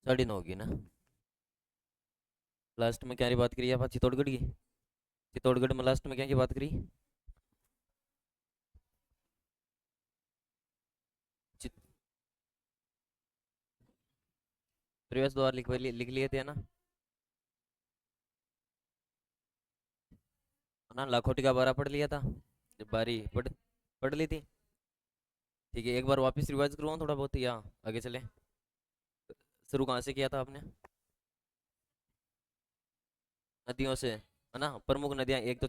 9:30 होगी ना। लास्ट में क्या बात करी आप चित्तौड़गढ़ की? चित्तौड़गढ़ में लास्ट में क्या की बात करी? चित- प्रवेश द्वार लिख लिए थे ना? ना लाखोटी का बारह पढ़ लिया था जब बारी पढ़ पढ़ ली थी। ठीक है, एक बार वापस रिवाइज करवाऊँ थोड़ा बहुत या आगे चले? शुरू कहाँ से किया था आपने? नदियों से है ना, प्रमुख नदियाँ एक तो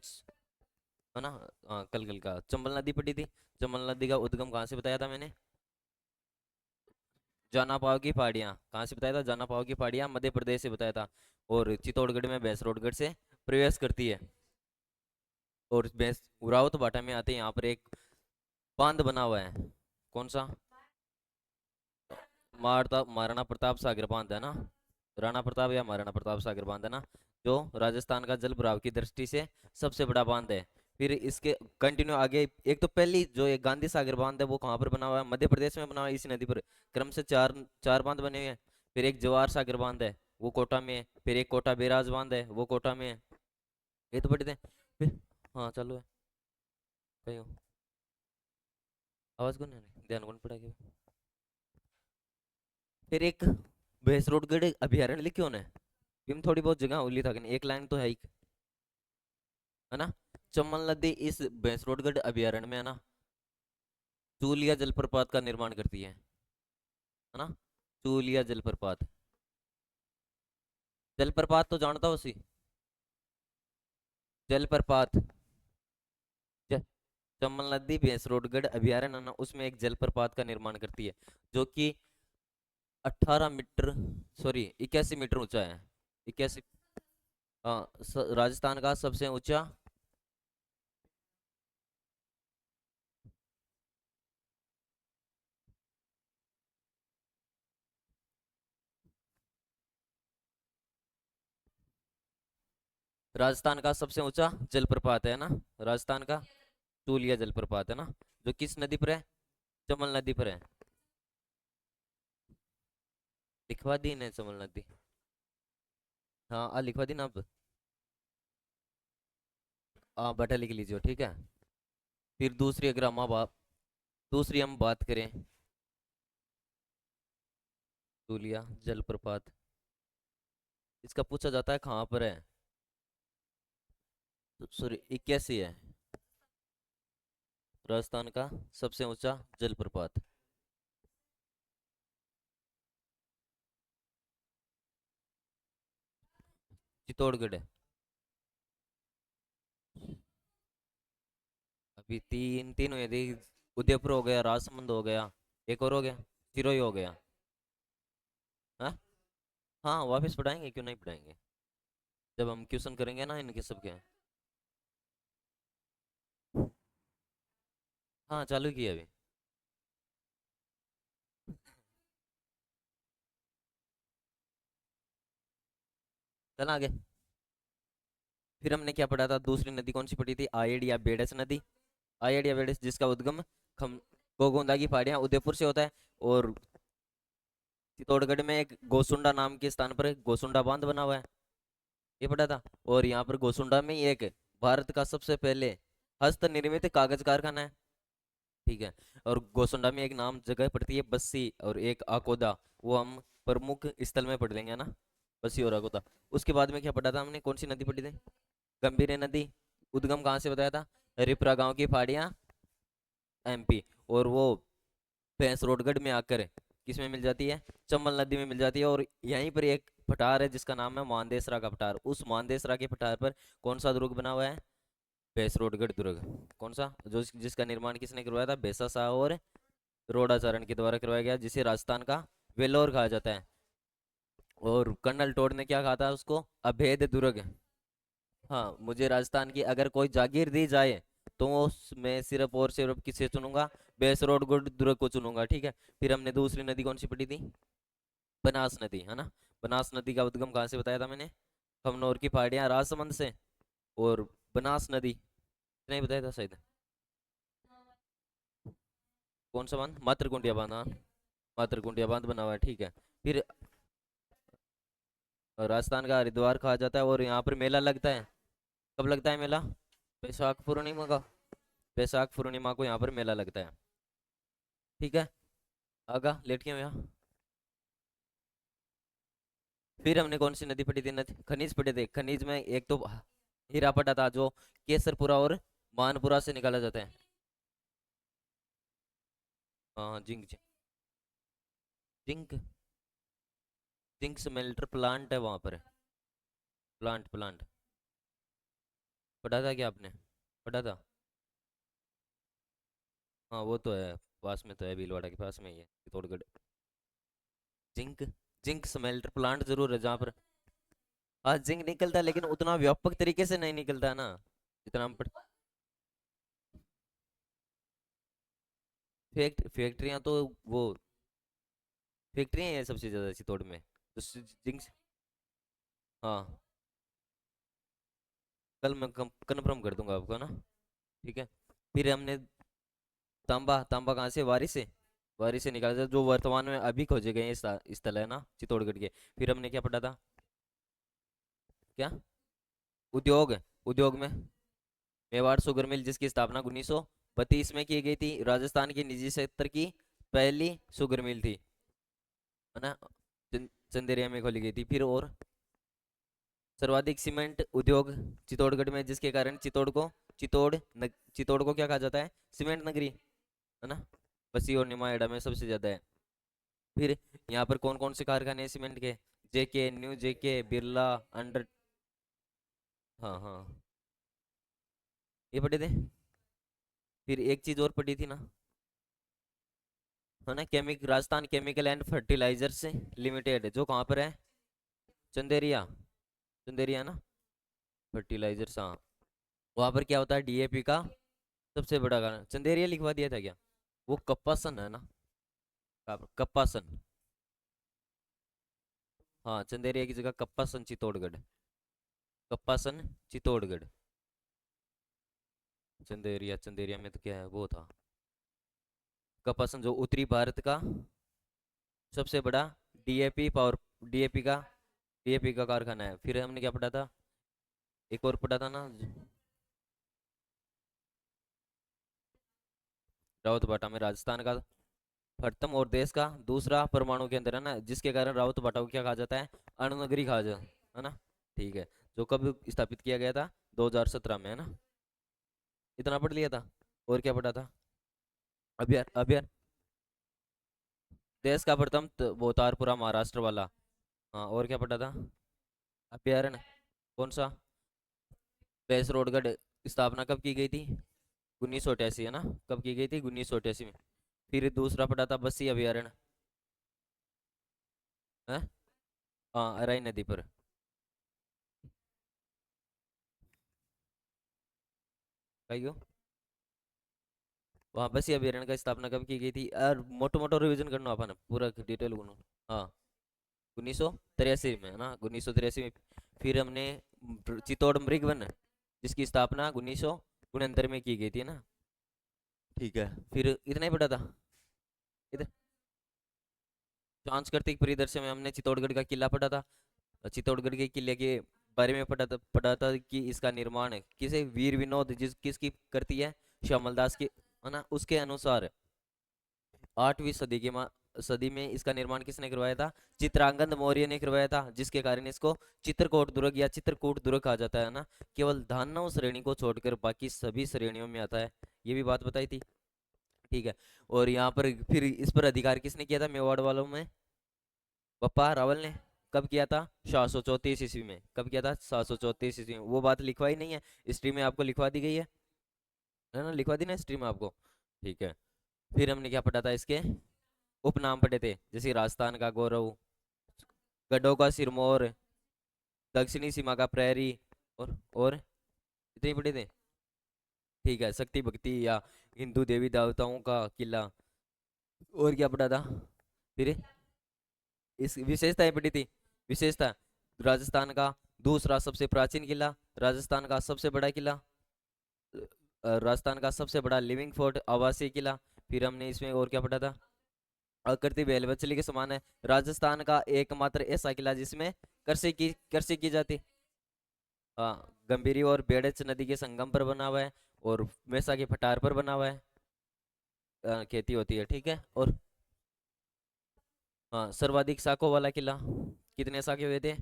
है ना। हाँ, कल कल का चंबल नदी पड़ी थी। चंबल नदी का उद्गम कहाँ से बताया था मैंने? जाना पाओ की पहाड़ियाँ कहाँ से बताया था? जाना पाओ की पहाड़ियाँ मध्य प्रदेश से बताया था। और चित्तौड़गढ़ में भैंसरोडगढ़ से प्रवेश करती है। और भैंस उरावत भाटा में आते हैं, यहाँ पर एक बांध बना हुआ है। कौन सा? महाराणा प्रताप सागर बांध है ना। राणा प्रताप या महाराणा प्रताप सागर बांध है ना, जो राजस्थान का जल भराव की दृष्टि से सबसे बड़ा बांध है। फिर इसके कंटिन्यू आगे एक तो पहली जो एक गांधी सागर बांध है वो कहाँ पर बना हुआ है? मध्य प्रदेश में बना हुआ है, इसी नदी पर। क्रम से चार चार बांध बने हुए हैं। फिर एक जवाहर सागर बांध है, वो कोटा में है। फिर एक कोटा बैराज बांध है, वो कोटा में है। ये तो पढ़े थे फिर। हाँ चालू है। कहीं हो? आवाज कौन है? ध्यान कौन पड़ा गया? फिर एक भैंसरोडगढ़ अभ्यारण्य लिखे होने। फिल्म थोड़ी बहुत जगह उल्ली था कि नहीं, एक लाइन तो है ही, है ना। चंबल नदी इस भैंसरोडगढ़ अभ्यारण्य में है ना, चूलिया जलप्रपात का निर्माण करती है ना। चूलिया जलप्रपात। जलप्रपात तो जानता हो उसी। जलप्रपात। ज- चंबल नदी भैंसरोडगढ़ अभ्यारण्य है ना, उसमें एक जलप्रपात का निर्माण करती है, जो कि 18 मीटर, सॉरी 81 मीटर ऊंचा है। 81। हाँ, राजस्थान का सबसे ऊंचा। राजस्थान का सबसे ऊंचा जलप्रपात है ना, राजस्थान का तूलिया जलप्रपात है ना, जो किस नदी पर है? चमल नदी पर है। लिखवा दी ने चमल नदी। हाँ लिखवा दी ना अब। बटा लिख लीजिए, ठीक है। फिर दूसरी अगर दूसरी हम बात करें, तूलिया जलप्रपात, इसका पूछा जाता है कहाँ पर है। तो सॉरी 81 है राजस्थान का सबसे ऊंचा जलप्रपात। चित्तौड़गढ़ है। अभी तीन तीन हुए थे। उदयपुर हो गया, राजसमंद हो गया, एक और हो गया, सिरोही हो गया। हाँ हाँ, वापस पढ़ाएंगे, क्यों नहीं पढ़ाएंगे, जब हम क्वेश्चन करेंगे ना इनके सबके। हाँ चालू किया अभी। चल आगे। फिर हमने क्या पढ़ा था? दूसरी नदी कौन सी पढ़ी थी? आयड या बेडस नदी। आयड या बेडस, जिसका उद्गम खम गोगोंदा की पहाड़ियां उदयपुर से होता है। और चित्तौड़गढ़ में एक गोसुंडा नाम के स्थान पर एक गोसुंडा बांध बना हुआ है, ये पढ़ा था। और यहाँ पर गोसुंडा में ही एक भारत का सबसे पहले हस्त निर्मित कागज कारखाना है। ठीक है। और गोसुंडा में एक नाम जगह पड़ती है बस्सी, और एक आकोदा, वो हम प्रमुख स्थल में पढ़ लेंगे ना, बस्सी और आकोदा। उसके बाद में क्या पढ़ा था हमने? कौन सी नदी पढ़ी थी? गंभीर नदी। उद्गम कहाँ से बताया था? रिपरा गांव की पहाड़ियाँ, एमपी। और वो भैंसरोडगढ़ में आकर किस में मिल जाती है? चंबल नदी में मिल जाती है। और यहीं पर एक पठार है जिसका नाम है मानदेसरा का पठार। उस मानदेसरा के पठार पर कौन सा दुर्ग बना हुआ है? भैंसरोडगढ़ दुर्ग। कौन सा? जो जिसका निर्माण किसने करवाया था? बेसा शाह और रोडाचारण के द्वारा करवाया गया, जिसे राजस्थान का वेलोर कहा जाता है। और कर्नल टोड ने क्या कहा था उसको? अभेद दुर्ग। हाँ, मुझे राजस्थान की अगर कोई जागीर दी जाए तो मैं सिर्फ और सिर्फ किसे चुनूंगा? बेसरोडगढ़ दुर्ग को चुनूंगा, ठीक है। फिर हमने दूसरी नदी कौन सी पढ़ी थी? बनास नदी, है ना। बनास नदी का उद्गम कहाँ से बताया था मैंने? खमनोर की पहाड़ियाँ राजसमंद से। और बनास नदी नहीं बताया था शायद। कौन सा बांध? मातृकुंडिया बांध, हाँ। मातृकुंडिया बांध बना हुआ है, ठीक है। फिर और राजस्थान का हरिद्वार कहा जाता है, और यहाँ पर मेला लगता है। कब लगता है मेला? बैसाख पूर्णिमा का। बैसाख पूर्णिमा को यहाँ पर मेला लगता है। ठीक है, आगा लेट के यहाँ। फिर हमने कौन सी नदी पढ़ी थी? नदी खनिज पढ़े थे। खनिज में एक तो हीरा पड़ा था, जो केसरपुरा और मानपुरा से निकाला जाता है। हाँ, zinc. Zinc. Zinc smelter plant है वहां पर। Plant plant. पढ़ा था क्या आपने? पढ़ा था। हाँ वो तो है, पास में तो है, भीलवाड़ा के पास में ही है Chittorgarh. Zinc. Zinc smelter plant जरूर है जहाँ पर। हाँ जिंक निकलता है, लेकिन उतना व्यापक तरीके से नहीं निकलता है ना, जितना हम पढ़। फैक्ट्रियाँ तो वो फैक्ट्रियाँ हैं सबसे ज्यादा चित्तौड़ में, तो जिंक। हाँ, कल मैं कन्फर्म कर दूंगा आपको ना। ठीक है। फिर हमने तांबा। तांबा कहाँ से? वारी से। वारी से निकाला था, जो वर्तमान में अभी खोजे गए हैं स्थल है ना चित्तौड़गढ़ के। फिर हमने क्या पढ़ा था? क्या? उद्योग। उद्योग में मेवाड़ शुगर मिल, जिसकी स्थापना 1932 में की गई थी, राजस्थान के निजी क्षेत्र की पहली शुगर मिल थी, है ना। चंदेरिया में खोली गई थी। फिर और सर्वाधिक सीमेंट उद्योग चित्तौड़गढ़ में, जिसके कारण चित्तौड़ को क्या कहा जाता है? सीमेंट नगरी, है ना। बसी और निमाड़ा में सबसे ज्यादा है। फिर यहाँ पर कौन कौन से कारखाने हैं सीमेंट के? जेके, न्यू जेके, बिरला, अंडर। हाँ हाँ, ये पढ़े थे। फिर एक चीज और पढ़ी थी ना, है ना, Rajasthan chemical and fertilizers limited, जो कहाँ पर है? चंदेरिया। चंदेरिया ना। फर्टिलाइजर्स, हाँ। वहाँ पर क्या होता है? डीएपी का सबसे बड़ा कारण। चंदेरिया लिखवा दिया था क्या? वो कप्पासन है ना। कप्पासन। हाँ, चंदेरिया की जगह कप्पासन चित्तौड़गढ़। कप्पासन चित्तौड़गढ़। चंदेरिया, चंदेरिया में तो क्या है, वो था कपासन, जो उत्तरी भारत का सबसे बड़ा डीएपी पावर डीएपी का डीएपी का कारखाना है। फिर हमने क्या पढ़ा था? एक और पढ़ा था ना, रावतबाटा में राजस्थान का प्रथम और देश का दूसरा परमाणु केंद्र है ना, जिसके कारण रावतबाटा को क्या कहा जाता है? अणुनगरी कहा जाता है ना। ठीक है। जो कब स्थापित किया गया था? 2017 में, है ना। इतना पढ़ लिया था। और क्या पढ़ा था? अभ्यार अभ्यार देश का प्रथम वो तारपुरा महाराष्ट्र वाला। हाँ, और क्या पढ़ा था? अभ्यारण्य कौन सा? भैंसरोडगढ़। स्थापना कब की गई थी? 1988, है ना। कब की गई थी? 1988 में। फिर दूसरा पढ़ा था बस्सी अभ्यारण्य, है। हाँ, अराई नदी पर। कहियो, वहाँ बस्सी अभ्यारण्य का स्थापना कब की गई थी? और मोटो मोटो रिवीजन करना अपन, पूरा डिटेल गुनो। हाँ, 1983 में, है ना, 1983 में। फिर हमने चित्तौड़ मृग वन, जिसकी स्थापना 1969 में की गई थी ना। ठीक है। फिर इतना ही पढ़ा था इधर। सांस्कृतिक परिदृश्य में हमने चित्तौड़गढ़ का किला पढ़ा था। चित्तौड़गढ़ के किले के बारे में पढ़ा था कि इसका निर्माण किसे वीर विनोद किसकी करती है? श्यामल दास की, है ना। उसके अनुसार 8वीं सदी में इसका निर्माण किसने करवाया था? चित्रांगद मौर्य ने करवाया था, जिसके कारण इसको चित्रकोट दुर्ग या चित्रकूट दुर्ग कहा जाता है ना। केवल दानव श्रेणी को छोड़कर बाकी सभी श्रेणियों में आता है। ये भी बात बताई थी। ठीक है। और यहाँ पर फिर इस पर अधिकार किसने किया था मेवाड़ वालों में? बप्पा रावल ने। कब किया था? 734 ईस्वी में। कब किया था? 734 ईस्वी में। वो बात लिखवाई नहीं है हिस्ट्री में, आपको लिखवा दी गई है ना, लिखवा दी ना हिस्ट्री में आपको। ठीक है। फिर हमने क्या पढ़ा था? इसके उपनाम पढ़े थे, जैसे राजस्थान का गौरव, गढ़ों का सिरमौर, दक्षिणी सीमा का प्रहरी, और इतने ही पढ़े थे। ठीक है। शक्ति भक्ति या हिंदू देवी देवताओं का किला। और क्या पढ़ा था? फिर इस विशेषताएं पढ़ी थी। विशेषता, राजस्थान का दूसरा सबसे प्राचीन किला, राजस्थान का सबसे बड़ा किला, राजस्थान का सबसे बड़ा लिविंग फोर्ट आवासीय किला। फिर हमने इसमें और क्या पढ़ा था? आकृति बैल बछली के समान है, राजस्थान का एकमात्र ऐसा किला जिसमें कृषि की जाती। हाँ, गंभीरी और बेड़च नदी के संगम पर बना हुआ है, और मेसा के पठार पर बना हुआ है। खेती होती है, ठीक है। और हाँ, सर्वाधिक शाखों वाला किला, कितने शाखे हुए थे?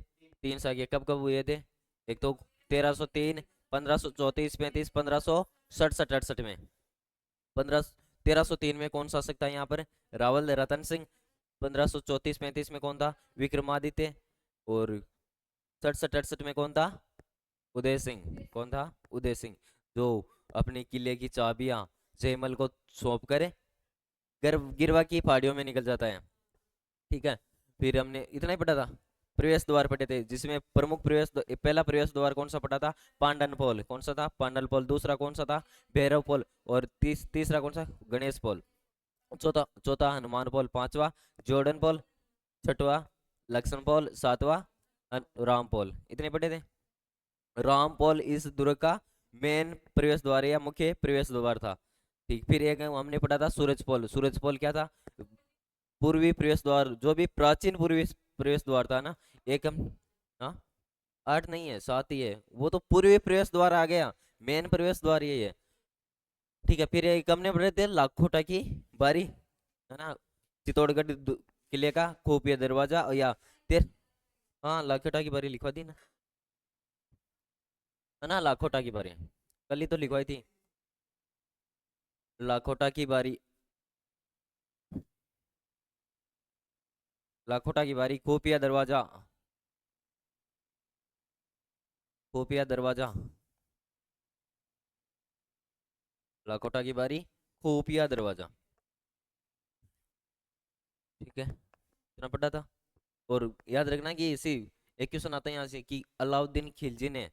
3 शाखे। कब कब हुए थे? एक तो 1303, 1534, 35, 1567, 68 में। 1303 में कौन शासक था यहाँ पर? रावल रतन सिंह। 1534, 35 में कौन था? विक्रमादित्य। और 67, 68 में कौन था? उदय सिंह। कौन था? उदय सिंह, जो अपने किले की चाबियां जयमल को सौंप कर गिरवा की पहाड़ियों में निकल जाता है, ठीक है। फिर हमने इतना ही पढ़ा था। प्रवेश द्वार पढ़े थे, जिसमें प्रमुख पहला प्रवेश द्वार कौन सा पढ़ा था? पांडन पोल। कौन सा था? पांडल पोल। दूसरा कौन सा था? भैरव पोल। और तीसरा कौन सा? गणेश पोल। चौथा चौथा हनुमान पोल। पांचवा जॉर्डन पोल। छठवा लक्ष्मण पोल। सातवां राम पोल। इतने पढ़े थे। राम पोल इस दुर्ग का मेन प्रवेश द्वार या मुख्य प्रवेश द्वार था, ठीक। फिर एक हमने पढ़ा था सूरज पोल। सूरज पोल क्या था? पूर्वी प्रवेश द्वार, जो भी प्राचीन पूर्वी प्रवेश द्वार था ना। एक हम, हाँ, 8 नहीं है, 7 ही है। वो तो पूर्वी प्रवेश द्वार आ गया, मेन प्रवेश द्वार यही है, ठीक है। फिर एक हमने पढ़े थे लाखोटा की बारी, है ना। चित्तौड़गढ़ किले का खुफिया दरवाजा, और या तेर हाँ, लाखोटा की बारी लिखवा दी ना, है ना। लाखोटा की बारी कल ही तो लिखवाई थी। लाखोटा की बारी, लाखोटा की बारी, खुफिया दरवाजा, खुफिया दरवाजा। लाखोटा की बारी, खुफिया दरवाजा, ठीक है। इतना पढ़ा था। और याद रखना कि इसी एक क्वेश्चन आता है यहाँ से कि अलाउद्दीन खिलजी ने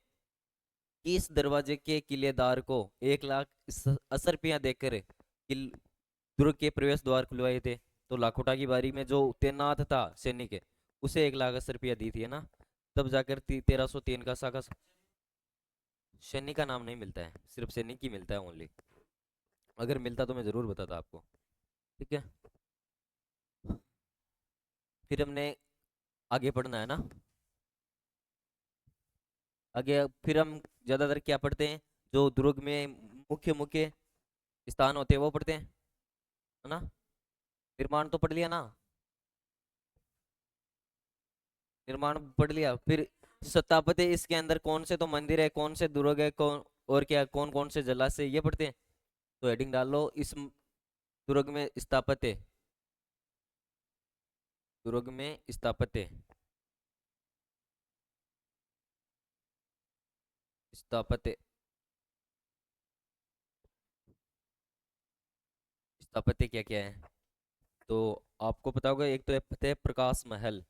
किस दरवाजे के किलेदार को 1,80,000 रुपया देकर दुर्ग के प्रवेश द्वार खुलवाए थे? तो लाखोटा की बारी में जो तैनात था सैनिक, उसे 1,80,000 रुपया दी थी, है ना। तब जाकर 1303 का शाखा। सैनिक का नाम नहीं मिलता है, सिर्फ सैनिक ही मिलता है ओनली। अगर मिलता तो मैं जरूर बताता आपको, ठीक है। फिर हमने आगे पढ़ना है ना। आगे फिर हम ज्यादातर क्या पढ़ते हैं? जो दुर्ग में मुख्य मुख्य स्थान होते हैं वो पढ़ते हैं, है ना। निर्माण तो पढ़ लिया ना, निर्माण पढ़ लिया। फिर स्थापत्य, इसके अंदर कौन से तो मंदिर है, कौन से दुर्ग है, कौन और क्या, कौन कौन से जलाशय, ये पढ़ते हैं। तो हेडिंग डाल लो, इस दुर्ग में स्थापत्य, दुर्ग में स्थापत्य, स्थापत्य, स्थापत्य क्या क्या है? तो आपको पता होगा, एक तो है फतेह प्रकाश महल।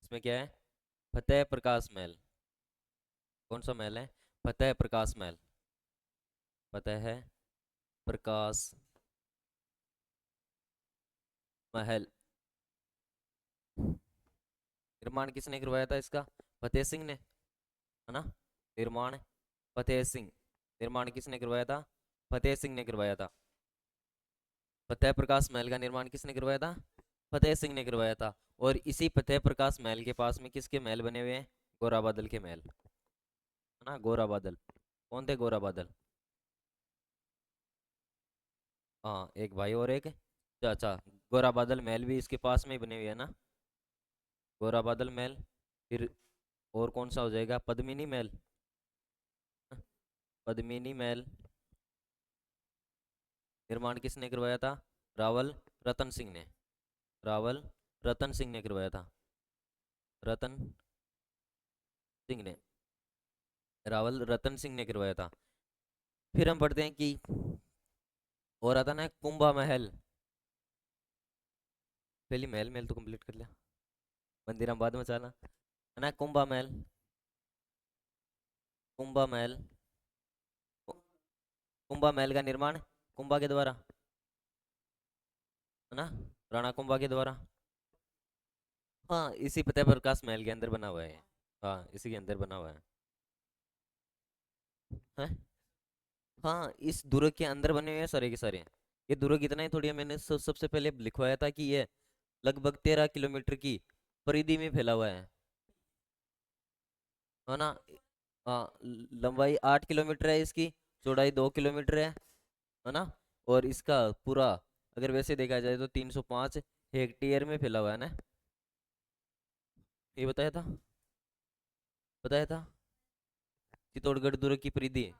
इसमें क्या है? फतेह प्रकाश महल। कौन सा महल है? फतेह प्रकाश महल। फतेह प्रकाश महल। निर्माण किसने करवाया था इसका? फतेह सिंह ने, है ना। निर्माण फतेह सिंह, निर्माण किसने करवाया था? फतेह सिंह ने करवाया था। फतेह प्रकाश महल का निर्माण किसने करवाया था? फतेह सिंह ने करवाया था। और इसी फतेह प्रकाश महल के पास में किसके महल बने हुए हैं? गोरा बादल के महल, है ना। गोरा बादल, कौन थे गोरा बादल? हाँ, एक भाई और एक चाचा। गोरा बादल महल भी इसके पास में ही बने हुए है ना, गोरा बादल महल। फिर और कौन सा हो जाएगा? पद्मिनी महल, पद्मिनी महल। निर्माण किसने करवाया था? रावल रतन सिंह ने, रावल रतन सिंह ने करवाया था। रतन सिंह ने, रावल रतन सिंह ने करवाया था। फिर हम पढ़ते हैं कि और आता ना कुंभा महल। पहले महल महल तो कंप्लीट कर लिया, मंदिर हम बाद में चला, है ना। कुंभा महल, कुंभा महल, कुंभा महल का निर्माण कुंभा के द्वारा, है ना, राणा कुंभा के द्वारा। हाँ, इसी फतेह प्रकाश महल के अंदर बना हुआ है। हाँ, इसी के अंदर बना हुआ है। हैं? हाँ, इस दुर्ग के अंदर बने हुए हैं सारे के सारे। ये दुर्ग इतना ही थोड़ी है, मैंने सबसे पहले लिखवाया था कि ये लगभग 13 किलोमीटर की परिधि में फैला हुआ है। है ना। हाँ, लंबाई 8 किलोमीटर है इसकी, चौड़ाई 2 किलोमीटर है ना। और इसका पूरा अगर वैसे देखा जाए तो 305 हेक्टेयर में फैला हुआ है ना। ये बताया था। चित्तौड़गढ़ दुर्ग की परिधि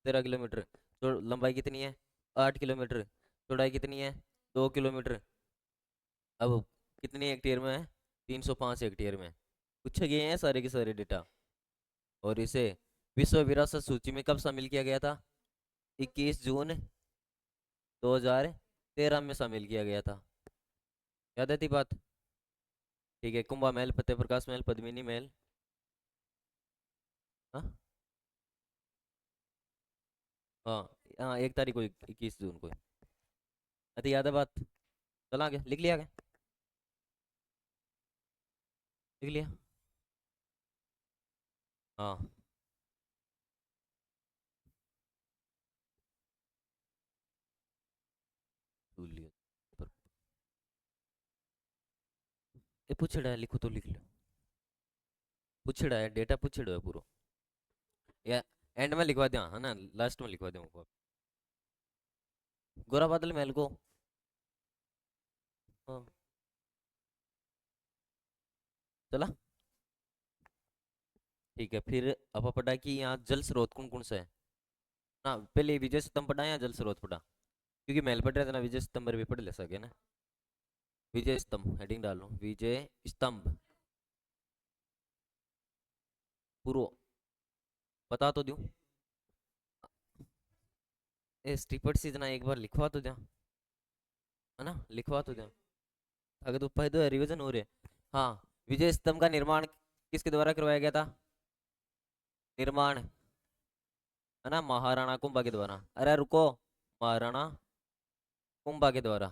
13 किलोमीटर। तो लंबाई कितनी है? 8 किलोमीटर। चौड़ाई कितनी है? 2 किलोमीटर। अब कितनी हेक्टेयर में है? 305 हेक्टेयर में। पूछे गए हैं सारे के सारे डेटा। और इसे विश्व विरासत सूची में कब शामिल किया गया था? 21 जून 2013 में शामिल किया गया था। याद है थी बात? ठीक है, कुंभा महल, फतेह प्रकाश महल, पद्मिनी महल। हाँ हाँ हाँ, 1 तारीख को, 21 जून को। अति याद है बात। चला आगे, लिख लिया आगे। लिख लिया। हाँ, भूल लिया। पर ये पूछड़ा है, लिखो तो लिख लो। पूछड़ा है, डेटा पूछड़ा है पूरा। या एंड में लिखवा दिया है ना, लास्ट में लिखवा दूँ। गोरा बादल महल को। हाँ, चला। ठीक है, फिर अब पढ़ा कि यहाँ जल स्रोत कौन कौन सा है ना। पहले विजय स्तंभ पढ़ा या जल स्रोत पढ़ा? क्योंकि महल पढ़ रहे थे ना, विजय स्तंभ भी पढ़ ले सके ना। विजय स्तंभ हेडिंग डालो, विजय स्तंभ पूरा। बता तो दूं। ए स्टीपर्ट सीजना एक बार लिखवा तो जा, है ना, लिखवा तो जा। अगर तो पढ़ दो, रिवीजन हो रहे। हाँ, विजय स्तंभ का निर्माण किसके द्वारा करवाया गया था? निर्माण, है ना, महाराणा कुंभा के द्वारा। अरे रुको, महाराणा कुंभा के द्वारा।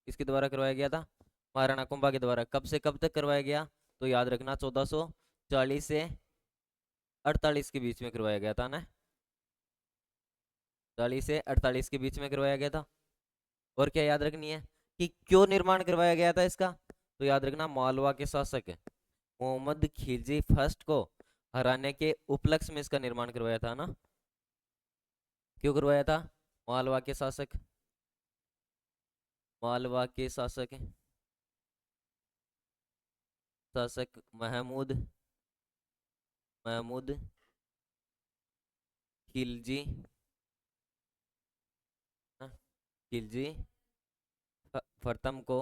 किसके द्वारा करवाया गया था? महाराणा कुंभा के द्वारा। कब से कब तक करवाया गया? तो याद रखना, 1440 से 48 के बीच में करवाया गया था ना। 40 से 48 के बीच में करवाया गया था। और क्या याद रखनी है कि क्यों निर्माण करवाया गया था इसका? तो याद रखना, मालवा के शासक मोहम्मद खिलजी फर्स्ट को हराने के उपलक्ष्य में इसका निर्माण करवाया था ना। क्यों करवाया था? मालवा के शासक, मालवा के शासक शासक महमूद महमूद खिलजी, हाँ, खिलजी प्रथम को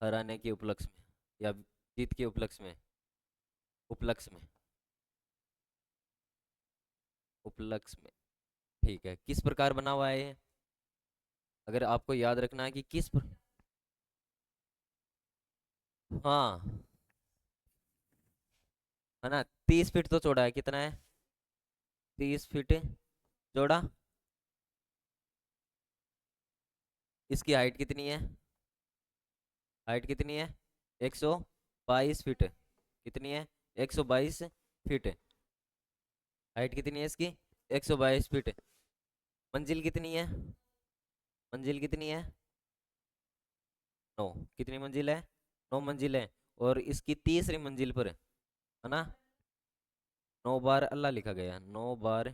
हराने के उपलक्ष्य में, या जीत के उपलक्ष्य में, उपलक्ष्य में, उपलक्ष्य में। ठीक है, किस प्रकार बना हुआ है ये? अगर आपको याद रखना है कि हाँ, है ना, 30 फीट तो चौड़ा है, कितना है? 30 फीट चौड़ा। इसकी हाइट कितनी है? हाइट कितनी है? 122 फीट। कितनी है? 122 फीट। हाइट कितनी है इसकी? 122 फीट। मंजिल कितनी है? मंजिल कितनी है? 9। कितनी मंजिल है? 9 मंजिल है। और इसकी तीसरी मंजिल पर, है ना, 9 बार अल्लाह लिखा गया है, 9 बार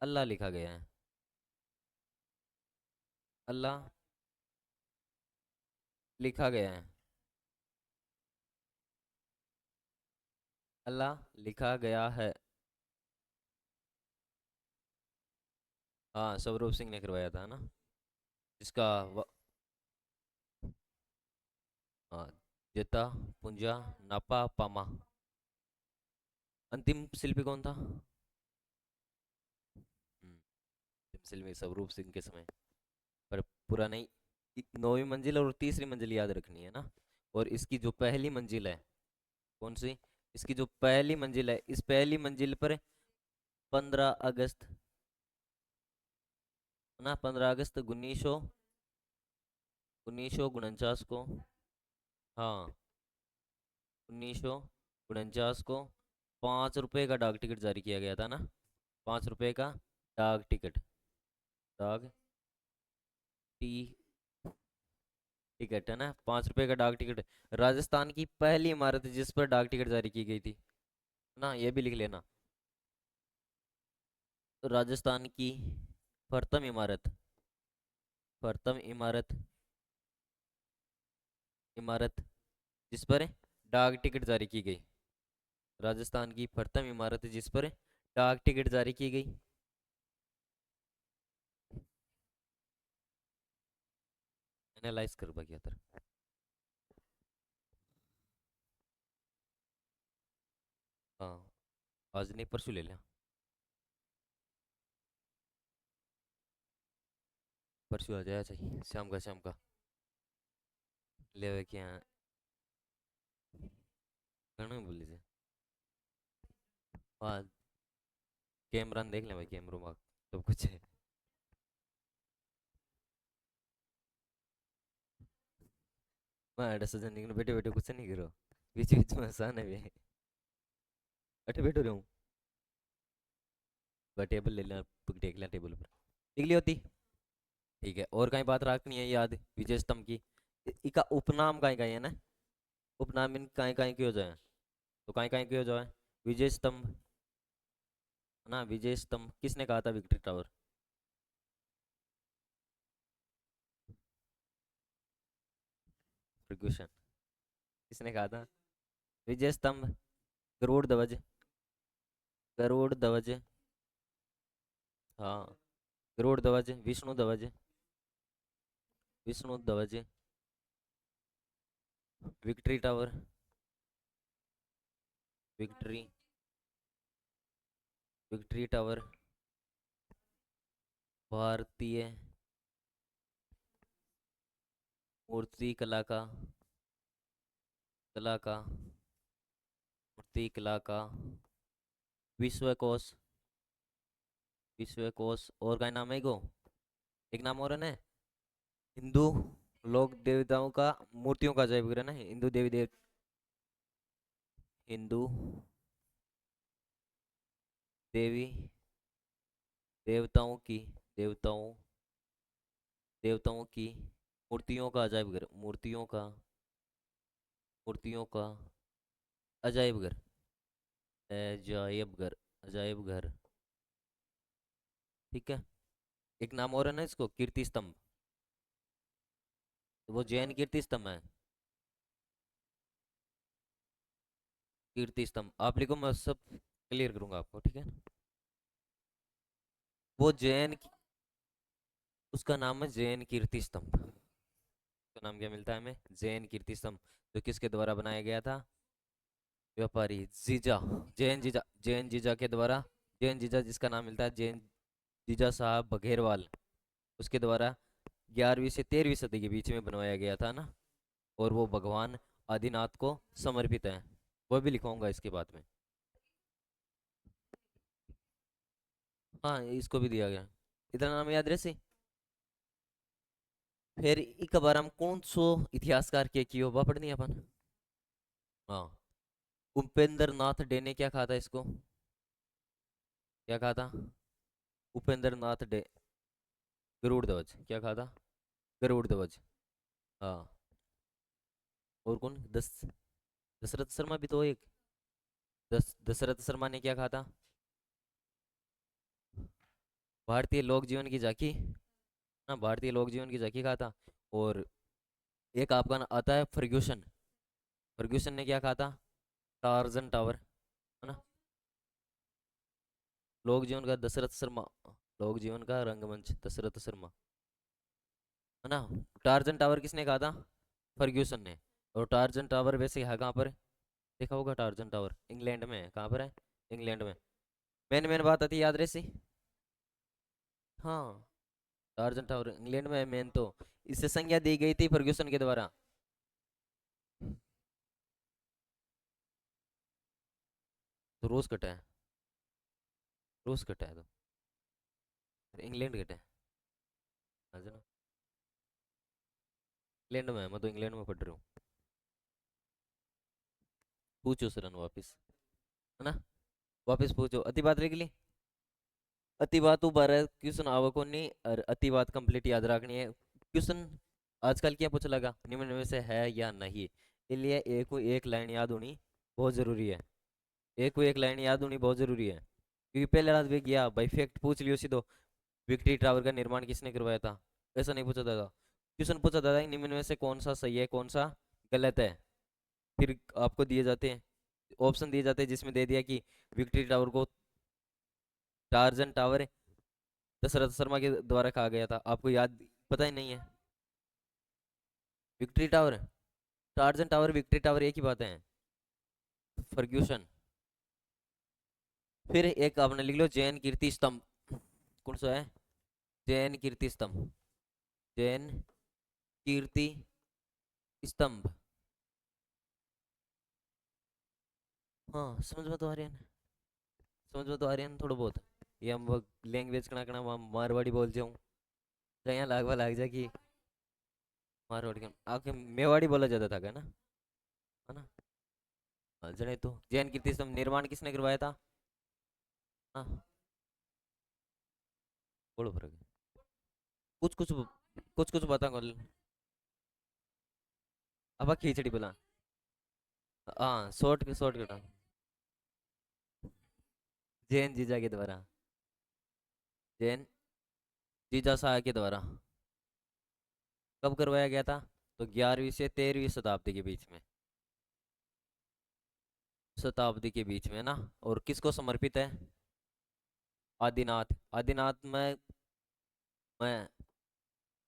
अल्लाह लिखा गया है। अल्लाह लिखा गया है। अल्लाह लिखा गया है। हाँ, स्वरूप सिंह ने करवाया था ना। जिसका हाँ, जेता, पुंजा, नापा, पामा। अंतिम शिल्पी कौन था? अंतिम शिल्पी स्वरूप सिंह के समय। पर पूरा नहीं, 9वीं मंजिल और तीसरी मंजिल याद रखनी है ना। और इसकी जो पहली मंजिल है, कौन सी? इसकी जो पहली मंजिल है, इस पहली मंजिल पर 15 अगस्त, है ना, 15 अगस्त 1949 को, हाँ, 1949 को 5 रुपए का डाक टिकट जारी किया गया था ना। 5 रुपए का डाक टिकट, डाक टी टिकट है ना, 5 रुपए का डाक टिकट। राजस्थान की पहली इमारत जिस पर डाक टिकट जारी की गई थी ना, ये भी लिख लेना। तो राजस्थान की प्रथम इमारत, प्रथम इमारत, इमारत जिस पर डाक टिकट जारी की गई। राजस्थान की प्रथम इमारत जिस पर डाक टिकट जारी की गई। एनालाइज कर बगिया तर। हाँ, आज नहीं परसों ले लिया। परसों आ जाया चाहिए, शाम का, शाम का ले आवे क्या। कहना बोली से। हाँ, कैमरा देख ले भाई, कैमरों में सब कुछ है। मैं अड़े सजन निकल बैठे बैठे कुछ नहीं करो, बीच बीच में आसान है वे। अठे बैठो रहूं, वह टेबल ले लेना, टेक लेना टेबल पर। लिख ली होती। ठीक है, और कहीं बात रखनी है याद विजय स्तंभ की। इका उपनाम कहीं कहीं है ना, उपनाम इन कहीं कहीं क्यों जाए, तो कहीं कहीं क्यों जाए। विजय स्तंभ ना, विजय स्तंभ किसने कहा था, विक्ट्री टावर। फर्ग्यूसन। किसने कहा था। विजय स्तंभ, गरुड़ ध्वज, गरुड़ ध्वज। हाँ, गरुड़ ध्वज, विष्णु ध्वज, विष्णु ध्वज, victory tower, victory, victory tower भारतीय मूर्ति कला का, कला का, मूर्ति कला का विश्वकोश, विश्वकोश। और का नाम है गो, एक नाम और है ना, हिंदू लोक देवताओं का, मूर्तियों का अजय विग्रह ना, हिंदू देवी देव, हिंदू देवी देवताओं की, देवताओं, देवताओं की मूर्तियों का अजायब घर, मूर्तियों का, मूर्तियों का अजायब घर, अजायब घर, अजायब घर। ठीक है, एक नाम और है ना इसको, कीर्ति स्तंभ। तो वो जैन कीर्ति स्तंभ है। कीर्ति स्तंभ आप लिखो, मैं सब क्लियर करूंगा आपको, ठीक है। वो जैन उसका नाम है जैन कीर्ति स्तंभ। उसका नाम क्या मिलता है हमें, जैन कीर्ति स्तंभ। जो किसके द्वारा बनाया गया था, व्यापारी जीजा, जैन जीजा, जैन जीजा के द्वारा, जैन जीजा जिसका नाम मिलता है जैन जीजा साहब बघेरवाल, उसके द्वारा 11वीं से 13वीं सदी के बीच में बनवाया गया था ना। और वो भगवान आदिनाथ को समर्पित है। वो भी लिखवाऊंगा इसके बाद में। हाँ, इसको भी दिया गया। इतना नाम याद रहे सी। फिर एक बार हम कौन सो इतिहासकार के कियो बा पढ़नी अपन। हाँ, उपेंद्र नाथ डे ने क्या कहा था इसको, क्या कहा था। उपेंद्र नाथ डे, गरुड़ ध्वज क्या कहा था, गरुड़ ध्वज। हाँ, और कौन, दशरथ शर्मा भी तो एक, दशरथ शर्मा ने क्या कहा था, भारतीय लोक जीवन की झांकी। हाँ, भारतीय लोक जीवन की झांकी कहा था। और एक आपका आता है फर्ग्यूसन, फर्ग्यूसन ने क्या कहा था, टार्जन टावर, है ना। लोक जीवन का दशरथ शर्मा, लोक जीवन का रंगमंच दशरथ शर्मा, है ना। टार्जन टावर किसने कहा था, फर्ग्यूसन ने। और टार्जन टावर वैसे है कहाँ पर, देखा होगा टार्जन टावर इंग्लैंड में है, कहाँ पर है, इंग्लैंड में। मैंने मैंने बात आती याद रही सी। हाँ, टार्जन टावर इंग्लैंड में है मेन तो, इससे संज्ञा दी गई थी फर्ग्यूसन के द्वारा। तो रोज कटा है, रोज कटा है तो इंग्लैंड कटा है। हाँ जी ना, इंग्लैंड में है, मैं तो इंग्लैंड में पढ़ रहा हूँ। पूछो सर वापिस, है ना, वापिस पूछो। अति बात रह गई, अति बात उबार क्वेश्चन आवको नहीं, और अति बात कंप्लीट याद रखनी है क्वेश्चन। आजकल क्या पूछा लगा, निम्न में से है या नहीं। इसलिए एक को एक लाइन याद होनी बहुत जरूरी है। एक को एक लाइन याद होनी बहुत जरूरी है, क्योंकि पहले रात भी गया भाई फैक्ट पूछ लियो सीधो, विक्ट्री टावर का निर्माण किसने करवाया था, ऐसा नहीं पूछा था। क्वेश्चन पूछा था निम्न में से कौन सा सही है कौन सा गलत है। फिर आपको दिए जाते हैं ऑप्शन दिए जाते हैं, जिसमें दे दिया कि विक्ट्री टावर को टार्जन टावर दशरथ शर्मा के द्वारा कहा गया था, आपको याद पता ही नहीं है। Victory tower, torsion tower victory tower एक ही बात है, फर्ग्यूसन। फिर एक आपने लिख लो जैन कीर्ति स्तंभ, कौन सा है, जैन कीर्ति स्तंभ, जैन कीर्ति स्तंभ। हाँ समझ में तो आ रही है ना, समझ में तो आ रही है ना थोड़ा बहुत। ये हम वो लैंग्वेज कना कना मारवाड़ी बोल जाऊँ तो यहाँ लागवा लाग जाए कि मारवाड़ी का आके मेवाड़ी बोला जाता था क्या ना, है ना। हाँ, जने तो जैन कीर्ति स्तंभ निर्माण किसने करवाया था। हाँ बोलो फर्क है। कुछ कुछ कुछ कुछ बता कौन। अब खिचड़ी बोला। हाँ शॉर्ट शॉर्ट कटा, जैन जीजा के द्वारा, जैन जीजा शाह के द्वारा कब करवाया गया था, तो 11वीं से 13वीं शताब्दी के बीच में, शताब्दी के बीच में ना। और किसको समर्पित है, आदिनाथ। आदिनाथ में मैं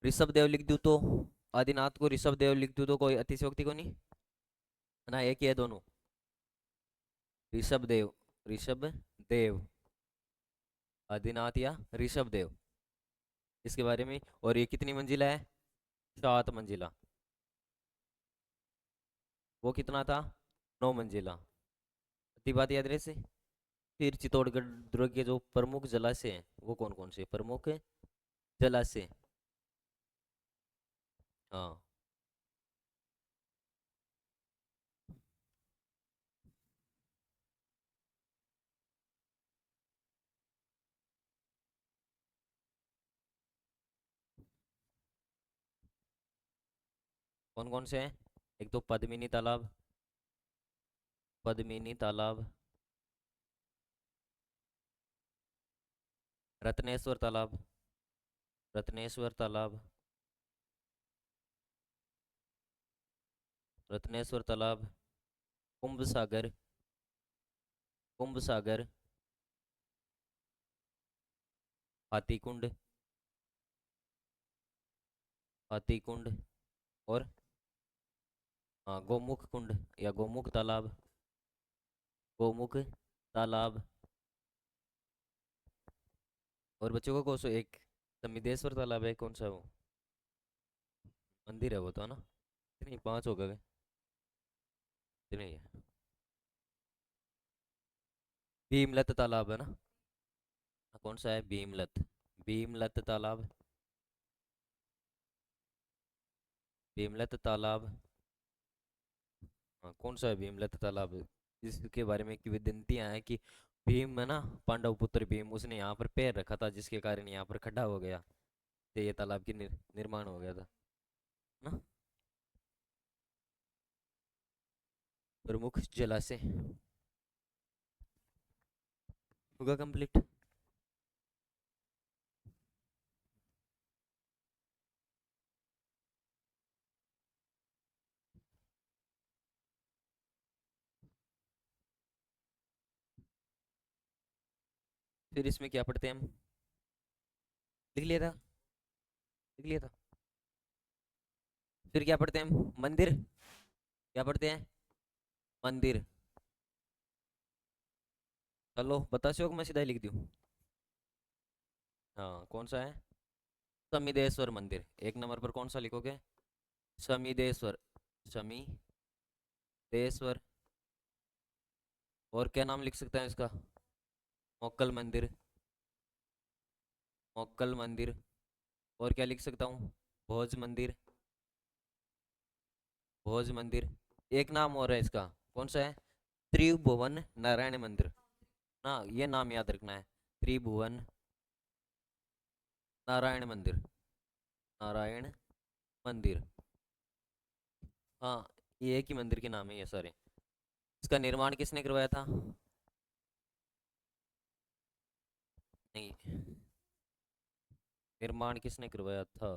ऋषभ देव लिख दूं तो, आदिनाथ को ऋषभ देव लिख दूं तो कोई अतिशयोक्ति को नहीं है ना, एक ही है दोनों, ऋषभ देव, ऋषभ देव, आदिनाथ या ऋषभ देव, इसके बारे में। और ये कितनी मंजिला है, 7 मंजिला। वो कितना था, 9 मंजिला। इतनी बात याद रहे से। फिर चित्तौड़गढ़ दुर्ग के जो प्रमुख जलाशय हैं वो कौन कौन से प्रमुख जलाशय। हाँ कौन कौन से हैं, एक तो पद्मिनी तालाब, पद्मिनी तालाब, रत्नेश्वर तालाब, रत्नेश्वर तालाब, रत्नेश्वर तालाब, कुंभ सागर, कुंभ सागर, हाथी कुंड, हाथी कुंड, और हाँ गोमुख कुंड या गोमुख तालाब, गोमुख तालाब। और बच्चों को कौन सा एक समिदेश्वर तालाब है, कौन सा वो मंदिर है वो तो, है ना। नहीं 5 हो गए, इतने ही है। भीमलत तालाब है ना। हाँ, कौन सा है, भीमलत, भीमलत तालाब, भीमलत तालाब। हाँ कौन सा है भीमलत तालाब, जिसके बारे में किंवदंतियां हैं कि भीम है ना, पांडव पुत्र भीम, उसने यहाँ पर पैर रखा था जिसके कारण यहाँ पर खड्डा हो गया, तो ये तालाब की निर्माण हो गया था ना। प्रमुख जलाशय होगा कंप्लीट। फिर इसमें क्या पढ़ते हैं हम, लिख लिया था, लिख लिया था। फिर क्या पढ़ते हैं हम, मंदिर, क्या पढ़ते हैं, मंदिर। चलो बता सो मैं सीधा ही लिख दूँ। हाँ कौन सा है, समीदेश्वर मंदिर, एक नंबर पर कौन सा लिखोगे, समीदेश्वर, समीदेश्वर। और क्या नाम लिख सकते हैं इसका, मोक्कल मंदिर, मोक्कल मंदिर। और क्या लिख सकता हूँ, भोज मंदिर, भोज मंदिर। एक नाम और है इसका, कौन सा है, त्रिभुवन नारायण मंदिर ना, ये नाम याद रखना है, त्रिभुवन नारायण मंदिर, नारायण मंदिर। हाँ, ये एक ही मंदिर के नाम है ये सारे। इसका निर्माण किसने करवाया था? नहीं, निर्माण किसने करवाया था?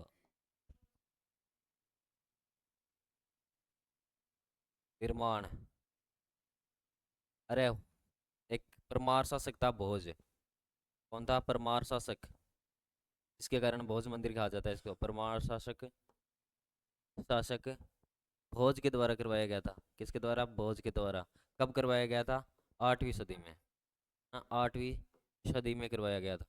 निर्माण, अरे एक परमार शासक था भोज। कौन था परमार शासक? इसके कारण भोज मंदिर कहा जाता है इसको, परमार शासक। शासक भोज के द्वारा करवाया गया था। किसके द्वारा? भोज के द्वारा। कब करवाया गया था? 8वीं सदी में। हाँ, 8वीं सदी में करवाया गया था।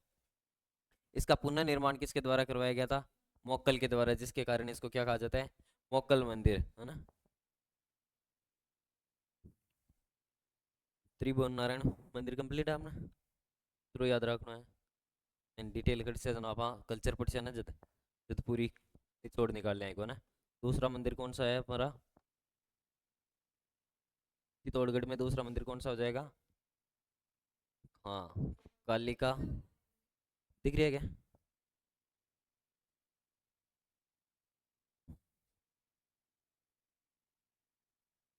इसका पुनर्निर्माण किसके द्वारा करवाया गया था? मोक्कल के द्वारा, जिसके कारण इसको क्या कहा जाता है? मोक्कल मंदिर, है ना। त्रिभुवन नारायण मंदिर कंप्लीट है आपने? तो याद रखना है डिटेल कर से आप कल्चर पढ़ से ना जब जब पूरी निचोड़ निकाल ले आएगा ना। दूसरा मंदिर कौन सा है हमारा? चित्तौड़गढ़ में दूसरा मंदिर कौन सा हो जाएगा? हाँ, कालिका। दिख रही है क्या?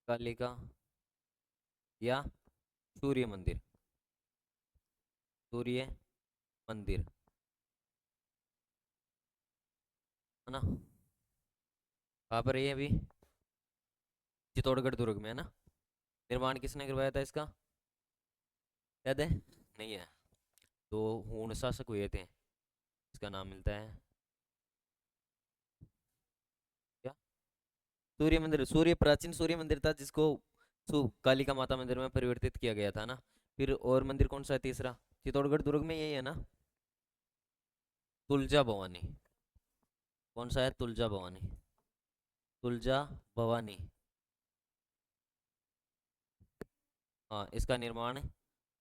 कालिका या सूर्य मंदिर। सूर्य मंदिर, है ना। कहाँ पर है ये अभी? चित्तौड़गढ़ दुर्ग में, है ना। निर्माण किसने करवाया था इसका? याद है? नहीं है। तो हूण शासक हुए थे, इसका नाम मिलता है क्या? सूर्य मंदिर। सूर्य प्राचीन सूर्य मंदिर था जिसको कालिका माता मंदिर में परिवर्तित किया गया था ना। फिर और मंदिर कौन सा है तीसरा? चित्तौड़गढ़ दुर्ग में यही है ना। तुलजा भवानी। कौन सा है? तुलजा भवानी। तुलजा भवानी। हाँ, इसका निर्माण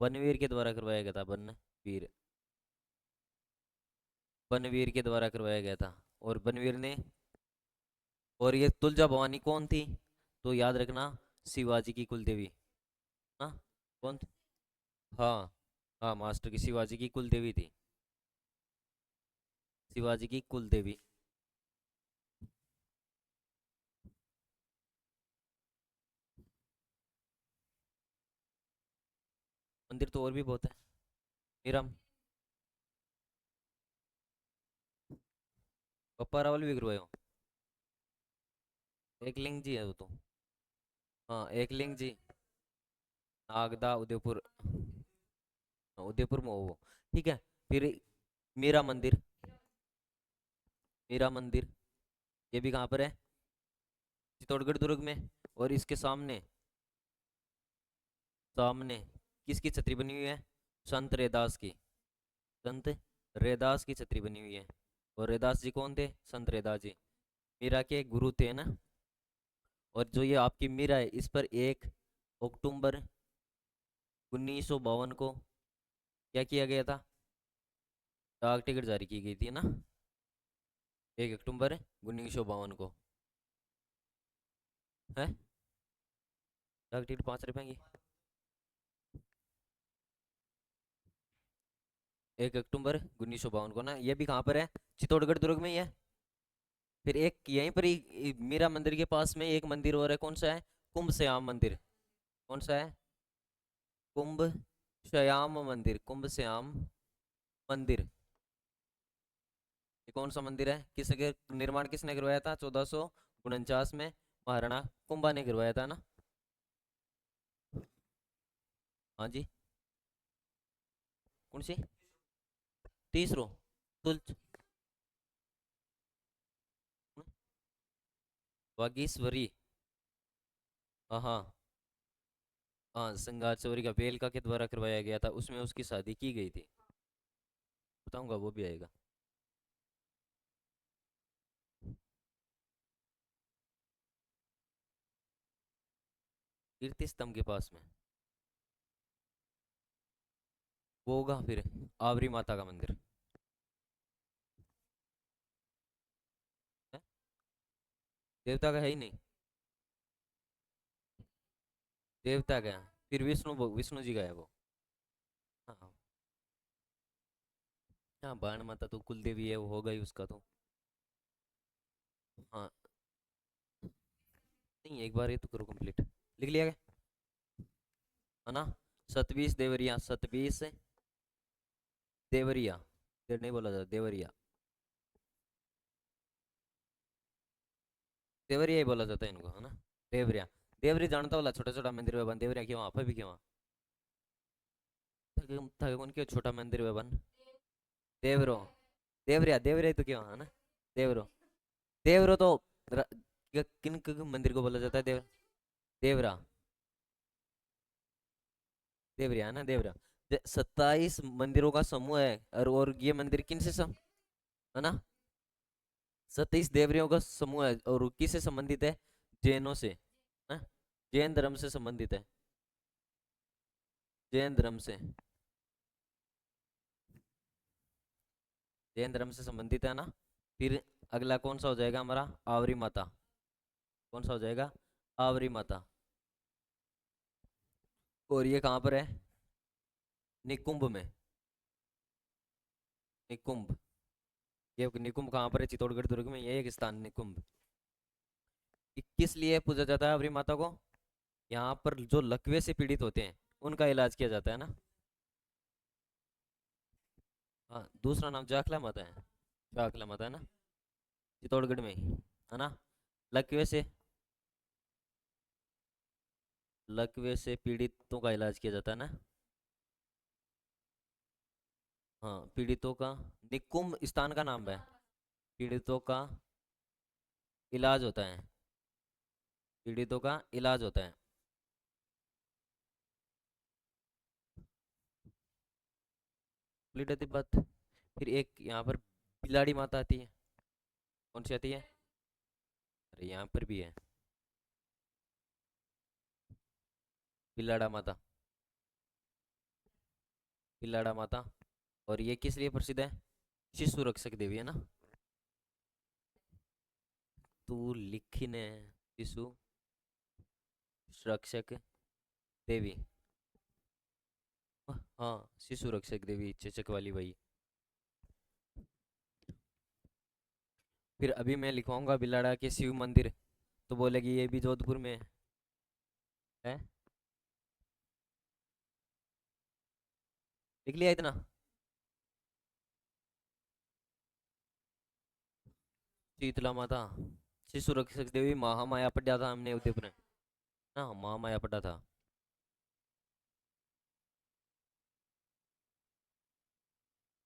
बनवीर के द्वारा करवाया गया था। बनवीर, बनवीर के द्वारा करवाया गया था। और बनवीर ने, और ये तुलजा भवानी कौन थी? तो याद रखना, शिवाजी की कुलदेवी। हाँ, कौन थी? हाँ, हाँ, मास्टर की शिवाजी की कुलदेवी थी। शिवाजी की कुलदेवी। मंदिर तो और भी बहुत है। मेरा पप्पा रावल भी करवाए हो। एक लिंग जी है वो तो। हाँ, एक लिंग जी। नागदा उदयपुर। हाँ, उदयपुर में हो वो। ठीक है। फिर मीरा मंदिर। मीरा मंदिर, ये भी कहाँ पर है? चित्तौड़गढ़ दुर्ग में। और इसके सामने, सामने किसकी छतरी बनी हुई है? संत रैदास की। संत रैदास की छतरी बनी हुई है। और रैदास जी कौन थे? संत रैदास जी मीरा के गुरु थे ना। और जो ये आपकी मीरा है, इस पर 1 अक्टूबर 1952 को क्या किया गया था? डाक टिकट जारी की गई थी ना। 1 अक्टूबर 1952 को। है डाक टिकट 5 रुपए की। 1 अक्टूबर 1952 को ना। ये भी कहाँ पर है? चित्तौड़गढ़ दुर्ग में ही है। फिर एक यहीं पर ही मीरा मंदिर के पास में एक मंदिर और है। कौन सा है? कुंभ श्याम मंदिर। कौन सा है? कुंभ श्याम मंदिर। कुंभ श्याम मंदिर, ये कौन सा मंदिर है? किसके निर्माण किसने करवाया था? 1449 में महाराणा कुंभा ने करवाया था ना। हाँ जी। कौन सी? तीसरो तुल वागीश्वरी। हाँ, हाँ, हाँ, श्रृंगार चौरी का बेलका के द्वारा करवाया गया था, उसमें उसकी शादी की गई थी। बताऊंगा, वो भी आएगा। कीर्ति स्तंभ के पास में वो होगा फिर आवरी माता का मंदिर है। देवता का है ही नहीं। देवता का है। फिर विष्णु जी का है वो। हाँ, हाँ, बाण माता तो कुल देवी है, वो होगा ही उसका तो। हाँ नहीं, एक बार ये तो करो कंप्लीट। लिख लिया क्या, है ना? सतबीस देवरिया, सतबीस देवरिया, देर नहीं बोला था, देवरिया, देवरिया ही बोला जाता है इनको, है ना? देवरिया, देवरी जानता वाला छोटा छोटा मंदिर में बन, देवरिया क्यों, वहाँ पे भी क्यों, था कौन क्यों छोटा मंदिर में बन, देवरो, देवरिया, देवरिया तो क्यों, है ना? देवरो, देवरो तो किन किन मंदिर को बोला जाता है, देवरा, देवरिया, है ना? देवरा 27 मंदिरों का समूह है, और ये मंदिर किन से है ना? 27 देवरियों का समूह है, और किससे संबंधित है? जैनों से, है? जैन धर्म से संबंधित है, जैन धर्म से, जैन धर्म से संबंधित है ना? फिर अगला कौन सा हो जाएगा हमारा, आवरी माता, कौन सा हो जाएगा, आवरी माता। और ये कहाँ पर है, निकुंभ में, निकुंभ, ये निकुंभ कहाँ पर है, चित्तौड़गढ़ दुर्ग में, ये एक स्थान निकुंभ। किस लिए पूजा जाता है आवरी माता को? यहाँ पर जो लकवे से पीड़ित होते हैं उनका इलाज किया जाता है ना। हाँ, दूसरा नाम जाखला माता है, जाखला माता है ना, चित्तौड़गढ़ में ही, है ना? लकवे से, लकवे से पीड़ितों का इलाज किया जाता है ना। हाँ, पीड़ितों का, निकुंभ स्थान का नाम है, पीड़ितों का इलाज होता है, पीड़ितों का इलाज होता है। कंप्लीट होती बात। फिर एक यहाँ पर बिलाड़ी माता आती है, कौन सी आती है, अरे यहाँ पर भी है, बिलाड़ा माता, बिलाड़ा माता। और ये किस लिए प्रसिद्ध है, शिशु रक्षक देवी, है ना? तू लिखने, शिशु रक्षक देवी, हाँ, शिशु रक्षक देवी, चेचक वाली वही। फिर अभी मैं लिखवाऊंगा बिलाड़ा के शिव मंदिर, तो बोलेगी ये भी जोधपुर में है। लिख लिया इतना? शीतला माता, शिशु रक्षक देवी, महामाया पढ़ा था हमने उदयपुर में ना, महामाया पढ़ा था।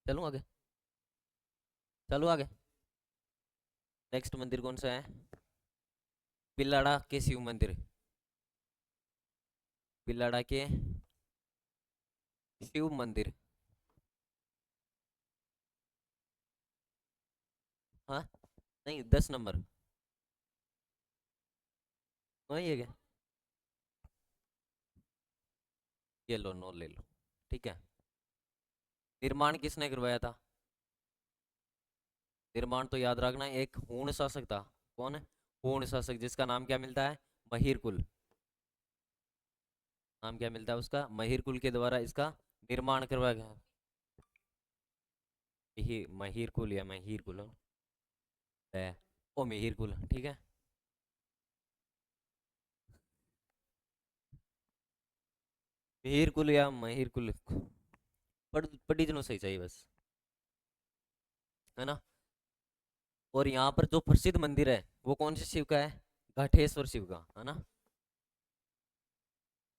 चलूँ आगे, चलो आगे। नेक्स्ट मंदिर कौन सा है, बिलाड़ा के शिव मंदिर, बिलाड़ा के शिव मंदिर, हाँ, नहीं 10 नंबर, वही है क्या? ये लो, नो ले लो, ठीक है। निर्माण किसने करवाया था, निर्माण तो याद रखना, एक हूण शासक था, कौन है, हूण शासक, जिसका नाम क्या मिलता है, महिर कुल, नाम क्या मिलता है उसका, महिर कुल के द्वारा इसका निर्माण करवाया गया। यही महिर कुल या महिर कुल है, ओ मिहिर कुल, ठीक है। मिहिर कुल या महिर कुल, पढ़ी जनो सही चाहिए बस, है ना? और यहाँ पर जो प्रसिद्ध मंदिर है वो कौन से शिव का है, घाटेश्वर शिव का, है ना?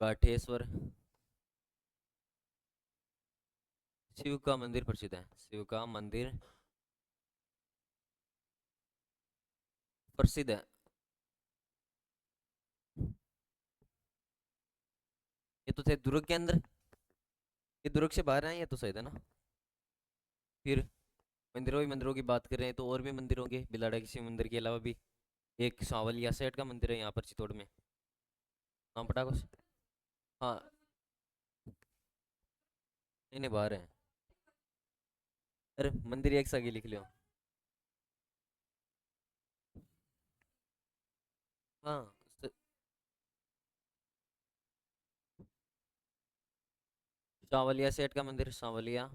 घाटेश्वर शिव का मंदिर प्रसिद्ध है, शिव का मंदिर प्रसिद्ध है। ये तो थे दुर्ग के अंदर, ये दुर्ग से बाहर है, ये तो सही है ना? फिर मंदिरों ही मंदिरों की बात कर रहे हैं तो और भी मंदिर होंगे बिलाड़ा के शिव मंदिर के अलावा भी। एक सांवलिया सेठ का मंदिर है यहाँ पर चित्तौड़ में, नाम पता कुछ? हाँ, नहीं नहीं, बाहर है। अरे मंदिर एक सागे लिख लियो। हाँ, सांवलिया सेठ का मंदिर, सांवलिया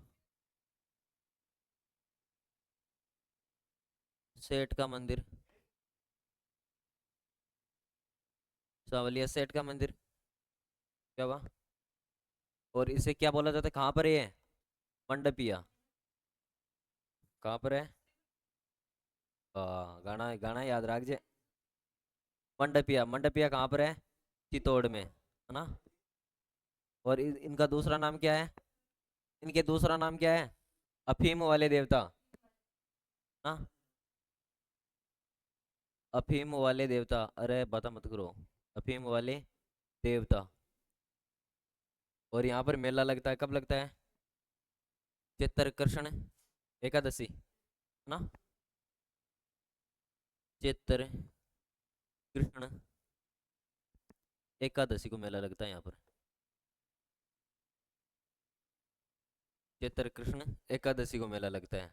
सेठ का मंदिर, सांवलिया सेठ का मंदिर। क्या हुआ? और इसे क्या बोला जाता है, कहाँ पर है ये? मंडपिया। कहाँ पर है? गाना गाना याद रख जे। मंडपिया, मंडपिया कहाँ पर है? चित्तौड़ में, है ना? और इनका दूसरा नाम क्या है? इनके दूसरा नाम क्या है? अफीम वाले देवता। हाँ, अफीम वाले देवता। अरे बता मत करो। अफीम वाले देवता। और यहाँ पर मेला लगता है, कब लगता है? चित्र कृष्ण एकादशी, है ना? चित्र कृष्ण एकादशी को मेला लगता है यहाँ पर। चित्र कृष्ण एकादशी को मेला लगता है।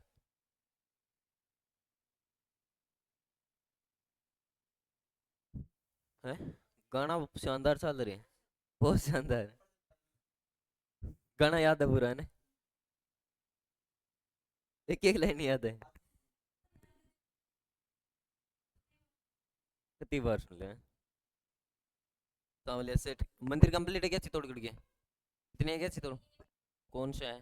गाना शानदार चल रहे हैं, बहुत शानदार। गाना याद है पूरा, है ना? एक एक लाइन याद है। कितनी बार सुन लिया? सांवलिया सेठ मंदिर कंप्लीट है क्या चित्तौड़गढ़ के? कितने है क्या चित्तौड़? कौन सा है?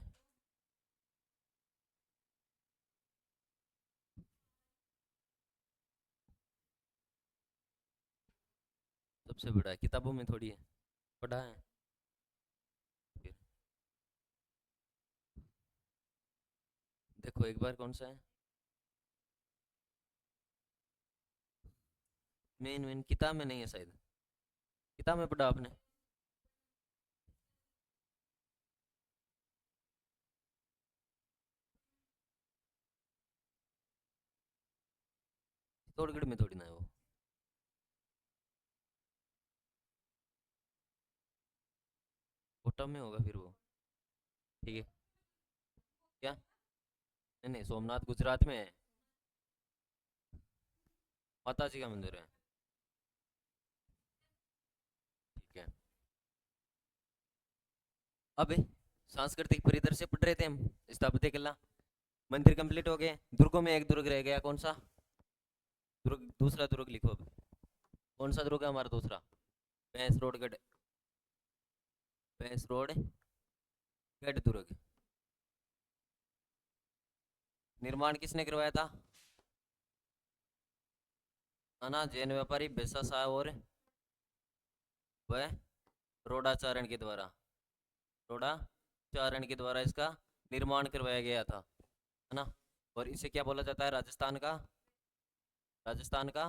सबसे बड़ा है, किताबों में थोड़ी है। पढ़ा है फिर? देखो एक बार कौन सा है। मेन मेन किताब में नहीं है शायद। किताब में पढ़ा आपने? चित्तौड़गढ़ में थोड़ी ना है वो। कोटा में होगा फिर वो। ठीक है। क्या? नहीं नहीं, सोमनाथ गुजरात में है। माता जी का मंदिर है। ठीक है। अब सांस्कृतिक परिदृश्य पढ़ रहे थे हम। स्थापत्य कला। मंदिर कंप्लीट हो गए, दुर्गों में एक दुर्ग रह गया, कौन सा? दुर्ग, दूसरा दुर्ग लिखो अब। कौन सा दुर्ग है हमारा दूसरा? भैंस रोड गढ़। भैंस रोड गढ़ दुर्ग। निर्माण किसने करवाया था? है ना, जैन व्यापारी बेसा शाह और वह रोडाचारण के द्वारा। रोडाचारण के द्वारा इसका निर्माण करवाया गया था, है ना? और इसे क्या बोला जाता है राजस्थान का? राजस्थान का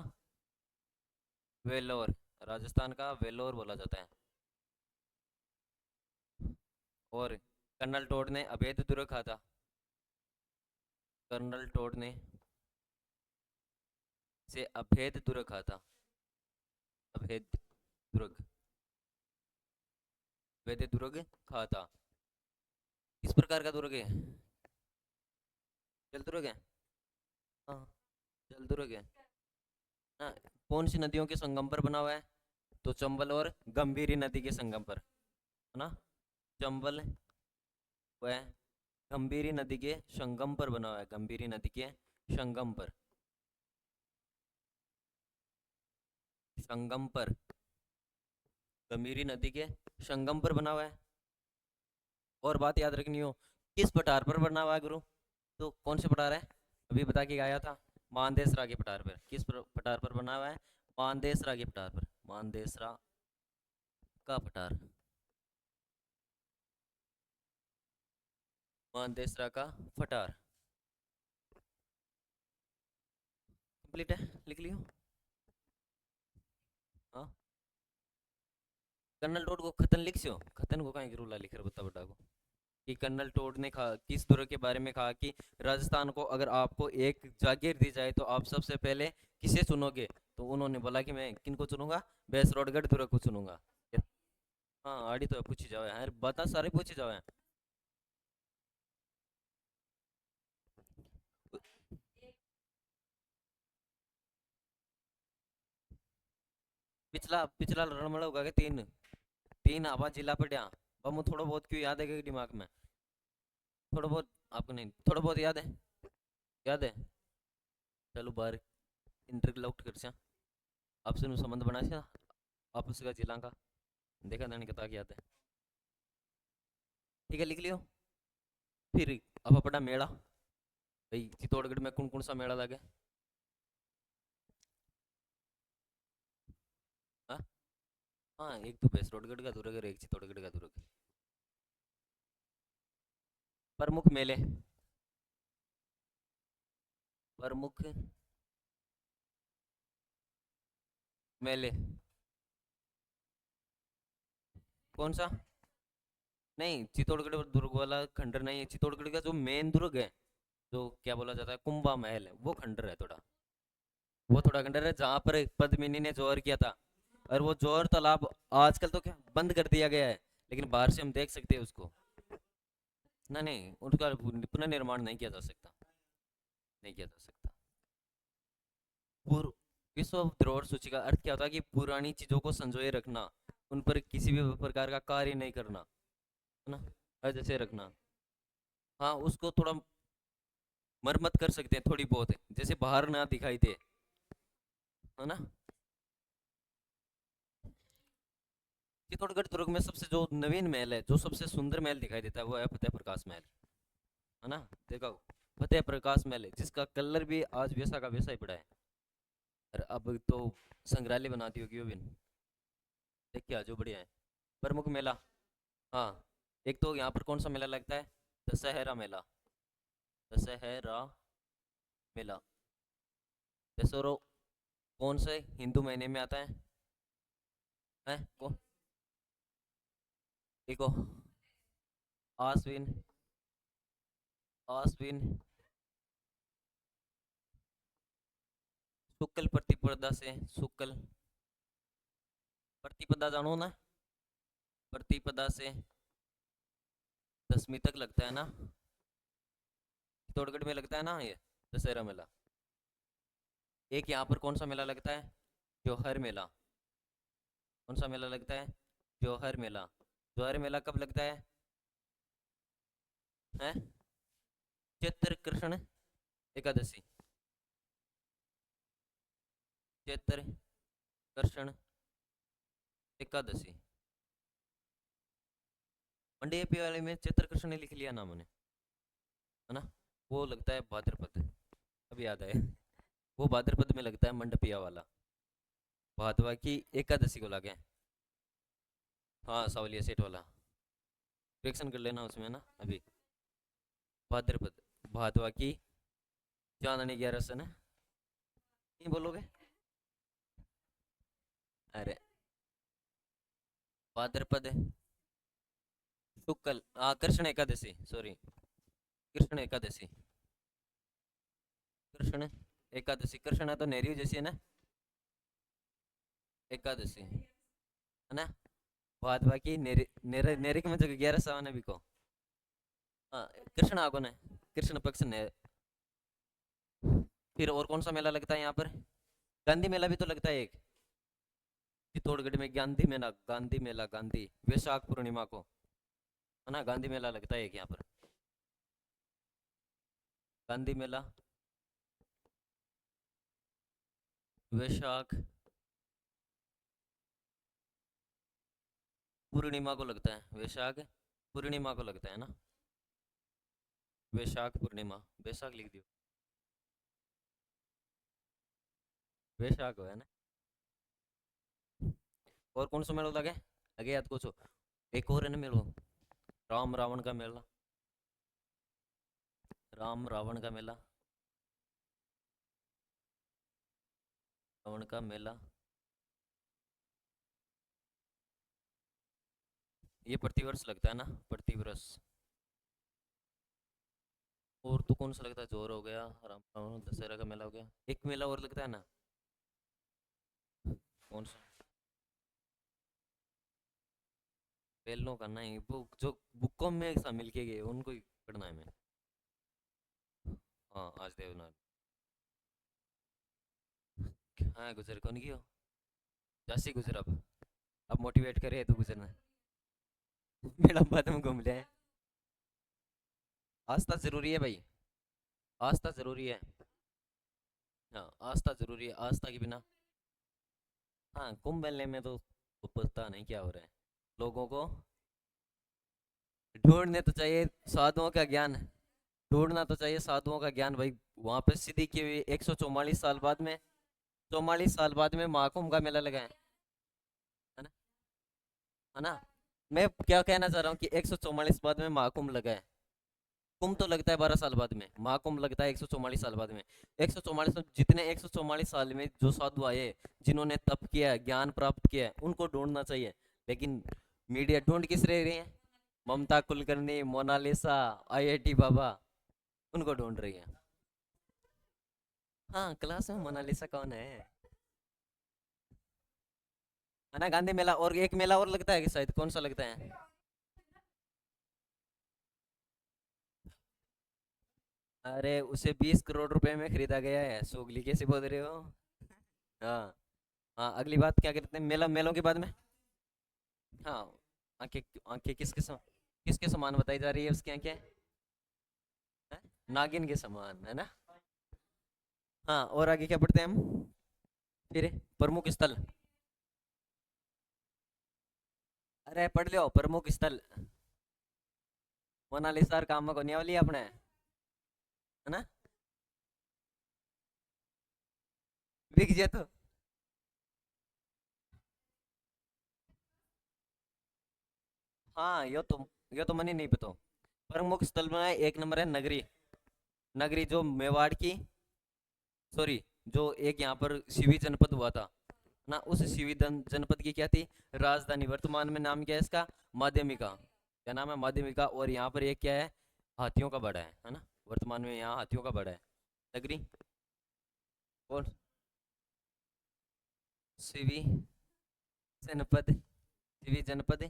वेलोर। राजस्थान का वेलोर बोला जाता है। और कर्नल टोड ने अवैध दुर्ग कहा था। कर्नल टोड ने से अभेद दुर्ग कहा था। अभेद दुर्ग। अवैध दुर्ग कहा था। किस प्रकार का दुर्ग है? जल दुर्ग है। हाँ, जल दुर्ग है। हाँ। कौन सी नदियों के संगम पर बना हुआ है? तो चंबल और गंभीरी नदी के संगम पर, है ना? चंबल व गंभीरी नदी के संगम पर बना हुआ है, गंभीरी नदी के संगम पर। संगम पर। गंभीरी नदी के संगम पर बना हुआ है। और बात याद रखनी हो, किस पठार पर बना हुआ है गुरु? तो कौन से पठार है? अभी बता के आया था। मानदेसरा के पठार पर। किस पठार पर बना हुआ है? मानदेसरा के पठार पर। मानदेसरा का पठार। मानदेसरा का पठार। कंप्लीट है, लिख लियो। हाँ। कर्नल टोड को खतन लिख सियो, खतन को कहीं रूला लिख रहा बता बता को। कि कर्नल टोड ने कहा किस दुर्ग के बारे में कहा कि राजस्थान को अगर आपको एक जागीर दी जाए तो आप सबसे पहले किसे चुनोगे? तो उन्होंने बोला कि मैं किनको चुनूंगा? बैसरोडगढ़ दुर्ग को चुनूंगा। हाँ, आड़ी तो पूछी जाओ यार, बता सारे पूछी जाओ यार। पिछला पिछला रणमल होगा के तीन। तीन आवाज जिला पढ़िया। अब थोड़ा बहुत क्यों याद है दिमाग में? थोड़ा बहुत आपको नहीं, थोड़ा बहुत याद है? याद है? चलो बाहर इंटरलॉक कर आपसे नु संबंध बना सा। आपस का जिला का देखा था नहीं, क्या आता है। ठीक है, लिख लियो। फिर अब अपना मेला भाई, चित्तौड़गढ़ में कौन कौन सा मेला लगे। हाँ हाँ, एक तो भैंसरोडगढ़ का दुर्ग और एक चित्तौड़गढ़ का दुर्ग। प्रमुख मेले, प्रमुख मेले। कौन सा? नहीं, चित्तौड़गढ़ और दुर्ग वाला खंडर नहीं है। चित्तौड़गढ़ का जो मेन दुर्ग है, जो क्या बोला जाता है कुंभा महल है, वो खंडर है थोड़ा। वो थोड़ा खंडर है जहाँ पर पद्मिनी ने जौहर किया था। और वो जौहर तालाब आजकल तो क्या बंद कर दिया गया है, लेकिन बाहर से हम देख सकते हैं उसको। ना नहीं, उसका पुनर्निर्माण नहीं किया जा सकता, नहीं किया जा सकता। पूर्व विश्व धरोहर सूची का अर्थ क्या होता है कि पुरानी चीजों को संजोए रखना, उन पर किसी भी प्रकार का कार्य नहीं करना, है ना, जैसे रखना। हाँ, उसको थोड़ा मरम्मत कर सकते हैं थोड़ी बहुत, जैसे बाहर ना दिखाई दे, है ना। चित्तौड़गढ़ दुर्ग में सबसे जो नवीन महल है, जो सबसे सुंदर महल दिखाई देता है, वो है फतेह प्रकाश महल, है ना। देखो, फतेह प्रकाश महल है, जिसका कलर भी आज वैसा का वैसा ही पड़ा है। और अब तो संग्रहालय बना दी होगी वो भी। देख के जो बढ़िया है। प्रमुख मेला, हाँ, एक तो यहाँ पर कौन सा मेला लगता है, दशहरा मेला। दशहरा मेला, दशहरा कौन से हिंदू महीने में आता है को देखो, आश्विन, आश्विन शुक्ल प्रतिपदा से, शुक्ल प्रतिपदा जानो ना, प्रतिपदा से दसवीं तक लगता है ना। चित्तौड़गढ़ में लगता है ना ये दशहरा मेला। एक यहाँ पर कौन सा मेला लगता है, जौहर मेला। कौन सा मेला लगता है, जौहर मेला। जौहर मेला कब लगता है चैत्र कृष्ण एकादशी, चैत्र कृष्ण एकादशी। मंडे पे वाले में चैत्र कृष्ण ने लिख लिया नाम, है ना। वो लगता है भाद्रपद, अभी याद आया। वो भाद्रपद में लगता है मंडपिया वाला, भादवा की एकादशी को लगे। हाँ, सावलिया सेठ वाला, रिएक्शन कर लेना उसमें ना अभी। भाद्रपद, भादवा की चांदनी 11 से ना, नहीं बोलोगे। अरे, भाद्रपद शुक्ल, हाँ, कृष्ण एकादशी, सॉरी, कृष्ण एकादशी, कृष्ण एकादशी। कृष्ण है तो नेरियो जैसी है ना, एकादशी, है ना। भादवा की नेरिक में जो 11 सावन है बिको। हाँ, कृष्ण आगो ने, कृष्ण पक्ष ने। फिर और कौन सा मेला लगता है यहाँ पर, गांधी मेला भी तो लगता है एक, चित्तौड़गढ़ में गांधी मेला, गांधी मेला, गांधी वैशाख पूर्णिमा को, है ना। गांधी मेला लगता है एक यहाँ पर, गांधी मेला वैशाख पूर्णिमा को लगता है, वैशाख पूर्णिमा को लगता है ना, वैशाख पूर्णिमा, वैशाख लिख दियो, वैशाख है ना। और कौन सा मेला लगे, लगे याद कुछ, एक और है ना मेलो, राम रावण का मेला, राम रावण का मेला, रावण का मेला। ये प्रतिवर्ष लगता है ना, प्रतिवर्ष। और तो कौन सा लगता है, जोर हो गया, राम रावण, दशहरा का मेला हो गया, एक मेला और लगता है ना, कौन सा, पहलों का नहीं, वो जो बुकों में शामिल किए गए उनको ही पढ़ना है मैं। हाँ, आज देवनाथ। हाँ, गुजर कौन की हो, जासी गुजर। अब मोटिवेट करे तो गुजरना। मेरा बाद में घूम ले। आस्था जरूरी है भाई, आस्था जरूरी है। हाँ, आस्था जरूरी है, आस्था के बिना। हाँ, कुंभ मेले में तो वो पता नहीं क्या हो रहा है लोगों को। ढूंढने तो चाहिए साधुओं का ज्ञान, ढूंढना तो चाहिए साधुओं का ज्ञान भाई। वहां पे सीधी की हुई 144 साल बाद में, 44 साल बाद में महाकुंभ का मेला लगा है ना, है ना। मैं क्या कहना चाह रहा हूँ कि 144 बाद में महाकुंभ लगा है। कुंभ तो लगता है 12 साल बाद में, महाकुंभ लगता है 144 साल बाद में। 144 में जितने 144 साल में जो साधु आए, जिन्होंने तप किया है, ज्ञान प्राप्त किया है, उनको ढूंढना चाहिए। लेकिन मीडिया ढूंढ किस रह रही है? ममता कुलकर्णी, मोनालिसा, आईआईटी बाबा, उनको ढूंढ रही है। हाँ, क्लास में मोनालिसा कौन है? है ना, गांधी मेला। और एक मेला और लगता है कि शायद, कौन सा लगता है? अरे उसे 20 करोड़ रुपए में खरीदा गया है, सोगली कैसे बोल रहे हो? हाँ। हाँ, अगली बात क्या करते हैं, मेला, मेलों के बाद में। हाँ, आंखें, आंखें किसके समान बताई जा रही है उसकी आंखें? हैं? नागिन के समान, है ना। हाँ, और आगे क्या पढ़ते हैं हम फिर? प्रमुख स्थल। अरे पढ़ लो, प्रमुख स्थल। मोनालिसा और काम को नहीं अपने, है ना। बिक गया तो। हाँ, यो तो मनी नहीं पता। प्रमुख स्थल में एक नंबर है नगरी। नगरी जो मेवाड़ की, सॉरी, जो एक यहाँ पर शिवी जनपद हुआ था ना, उस शिवी जनपद की क्या थी? राजधानी। वर्तमान में नाम क्या है इसका? माध्यमिका। क्या नाम है? माध्यमिका। और यहाँ पर एक क्या है? हाथियों का बड़ा है ना। वर्तमान में यहाँ हाथियों का बड़ा है नगरी। और शिवी जनपद, शिवी जनपद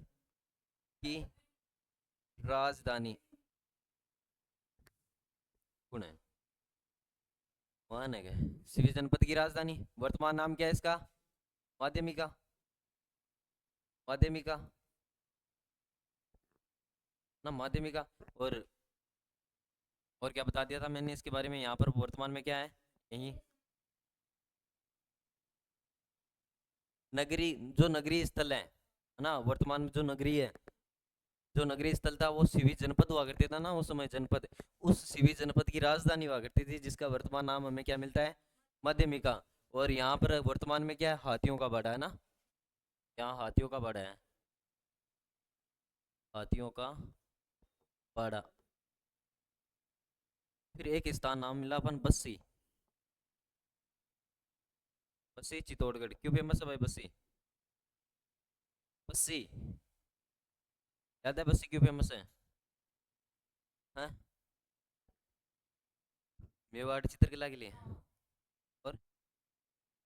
की राजधानी कौन है? मान है क्या? शिवी जनपद की राजधानी, वर्तमान नाम क्या है इसका? माध्यमिका। माध्यमिका ना, माध्यमिका। और और क्या बता दिया था मैंने इसके बारे में? यहाँ पर वर्तमान में क्या है? यही नगरी, जो नगरी स्थल है ना, वर्तमान में जो नगरी है, जो नगरी स्थल था वो शिवी जनपद हुआ करते था ना उस समय, जनपद। उस शिवी जनपद की राजधानी हुआ करती थी, जिसका वर्तमान नाम हमें क्या मिलता है? माध्यमिका। और यहाँ पर वर्तमान में क्या है? हाथियों का बाड़ा है ना। यहाँ हाथियों का बाड़ा है, हाथियों का बाड़ा। फिर एक स्थान नाम मिला अपन, बस्सी। बस्सी चित्तौड़गढ़ क्यों फेमस है भाई बस्सी? बस्सी, याद है बस्सी क्यों फेमस है? हाँ, मेवाड़ चित्रकला के लिए। और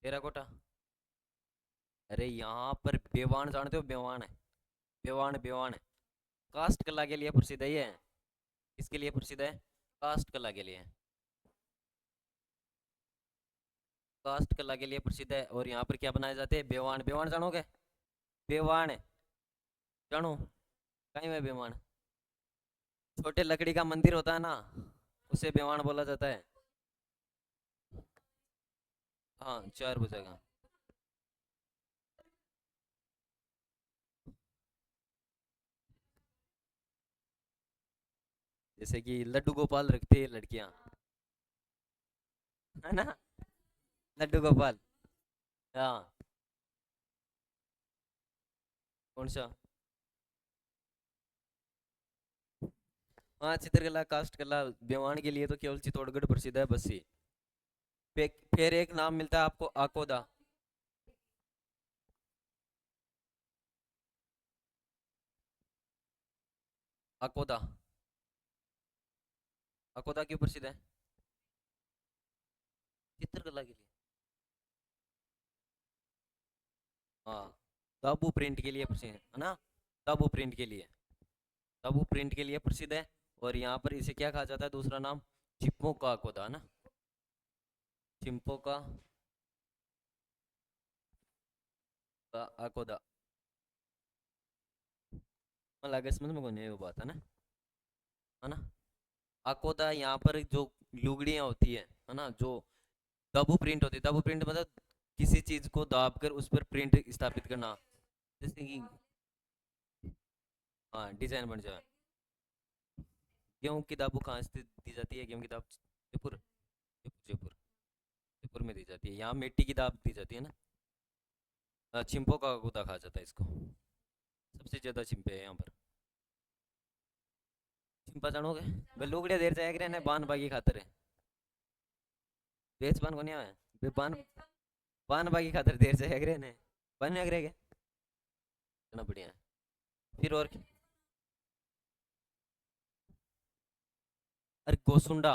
टेराकोटा। अरे यहाँ पर बेवान जानते हो? बेवान है, बेवान, बेवान। कास्ट कला के लिए प्रसिद्ध है ये। किसके लिए प्रसिद्ध है? कास्ट कला के लिए। कास्ट कला के लिए प्रसिद्ध है। और यहाँ पर क्या बनाए जाते हैं? बेवान। बेवान जानोगे? बेवान जानो? कहीं में बेवान, छोटे लकड़ी का मंदिर होता है ना, उसे बेवान बोला जाता है। हाँ, 4 बजेगा। जैसे कि लड्डू गोपाल रखते हैं लड़कियां, है ना। लड्डू गोपाल। हाँ। कौन सा? हाँ, चित्रकला, कास्ट कला, बेवान के लिए तो केवल चित्तौड़गढ़ प्रसिद्ध है, बस ही। फिर एक नाम मिलता है आपको, आकोदा। आकोदा। आकोदा क्यों प्रसिद्ध है? चित्रकला के लिए। हाँ, ताबू प्रिंट के लिए प्रसिद्ध है ना। ताबू प्रिंट के लिए, ताबू प्रिंट के लिए प्रसिद्ध है। और यहाँ पर इसे क्या कहा जाता है, दूसरा नाम? चिप्पो का आकोदा ना, चिंपो का आकोदा। मतलब अगस्त में को नहीं वो बात है ना। आकोदा यहाँ पर जो लुगड़ियाँ होती है ना, जो ताबू प्रिंट होती है। ताबू प्रिंट मतलब किसी चीज को दाब कर उस पर प्रिंट स्थापित करना, जैसे कि हाँ डिजाइन बन जाए। गेहूँ किताबों कहाँ स्थित दी जाती है? गेहूँ किताब जयपुर, जयपुर, जयपुर, जयपुर में दी जाती है। यहाँ मिट्टी की दाब दी जाती है ना। चिंपो का गूदा कहा जाता है इसको, सबसे ज्यादा चिंपे है यहाँ पर। चिंपा जानोगे? वे लोगड़े देर जाए करे ना बान बागी खातर है। बेच बान को नहीं आया बे बान, बान बागी खातर देर जाए करे ने बन लग रहे इतना बढ़िया है। फिर और अरे गोसुंडा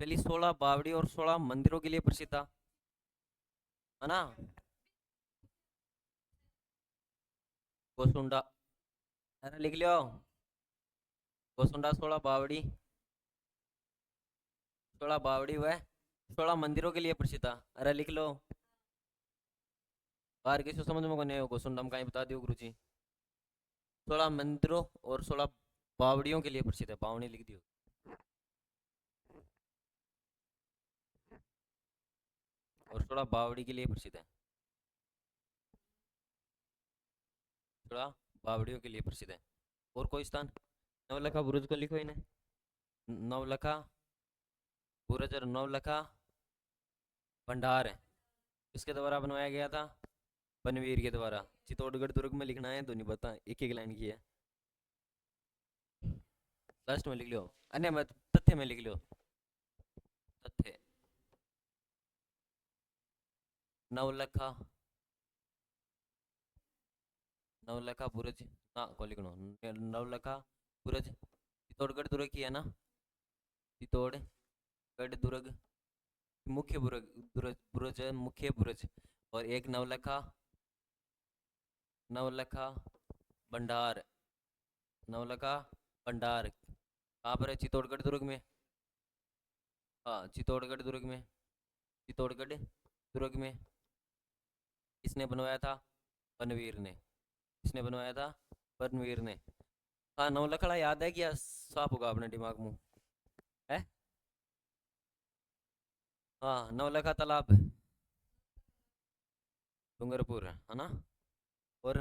पहली 16 बावड़ी और 16 मंदिरों के लिए प्रसिद्ध था, है ना? गोसुंडा, अरे लिख लियो। गोसुंडा 16 बावड़ी, 16 बावड़ी हुआ है, 16 मंदिरों के लिए प्रसिद्ध था। अरे लिख लो। बाहर किसी को समझ में को नहीं हो गोसुंडा में कहीं बता दियो गुरु जी। 16 मंदिरों और 16 बावड़ियों के लिए प्रसिद्ध है, बावड़ी लिख दियो। और 16 बावड़ी के लिए प्रसिद्ध है, 16 बावड़ियों के लिए प्रसिद्ध है। और कोई स्थान? नवलखा बुरुज को लिखो इन्हें। नवलखा बुरुज और नवलखा भंडार है, किसके द्वारा बनवाया गया था? बनवीर के द्वारा। चित्तौड़गढ़ दुर्ग में लिखना है तो नहीं पता, एक एक लाइन की है। लास्ट में लिख लो, अन्य मत तथ्य में लिख लो। तथ्य नवलखा, नवलखा बुरुज ना को लिखना। नवलखा बुरुज चित्तौड़गढ़ दुर्ग की है ना, चित्तौड़गढ़ दुर्ग मुख्य बुरुज, बुरुज बुरुज है, मुख्य बुरुज। और एक नवलखा, नवलखा भंडार, नवलखा भंडार कहाँ पर है? चित्तौड़गढ़ दुर्ग में। हाँ चित्तौड़गढ़ दुर्ग में, चित्तौड़गढ़ दुर्ग में। किसने बनवाया था? बनवीर ने। किसने बनवाया था? बनवीर ने। हाँ नवलखड़ा याद है क्या? साफ होगा अपने दिमाग में है। हाँ नवलखा तालाब डूंगरपुर है ना। और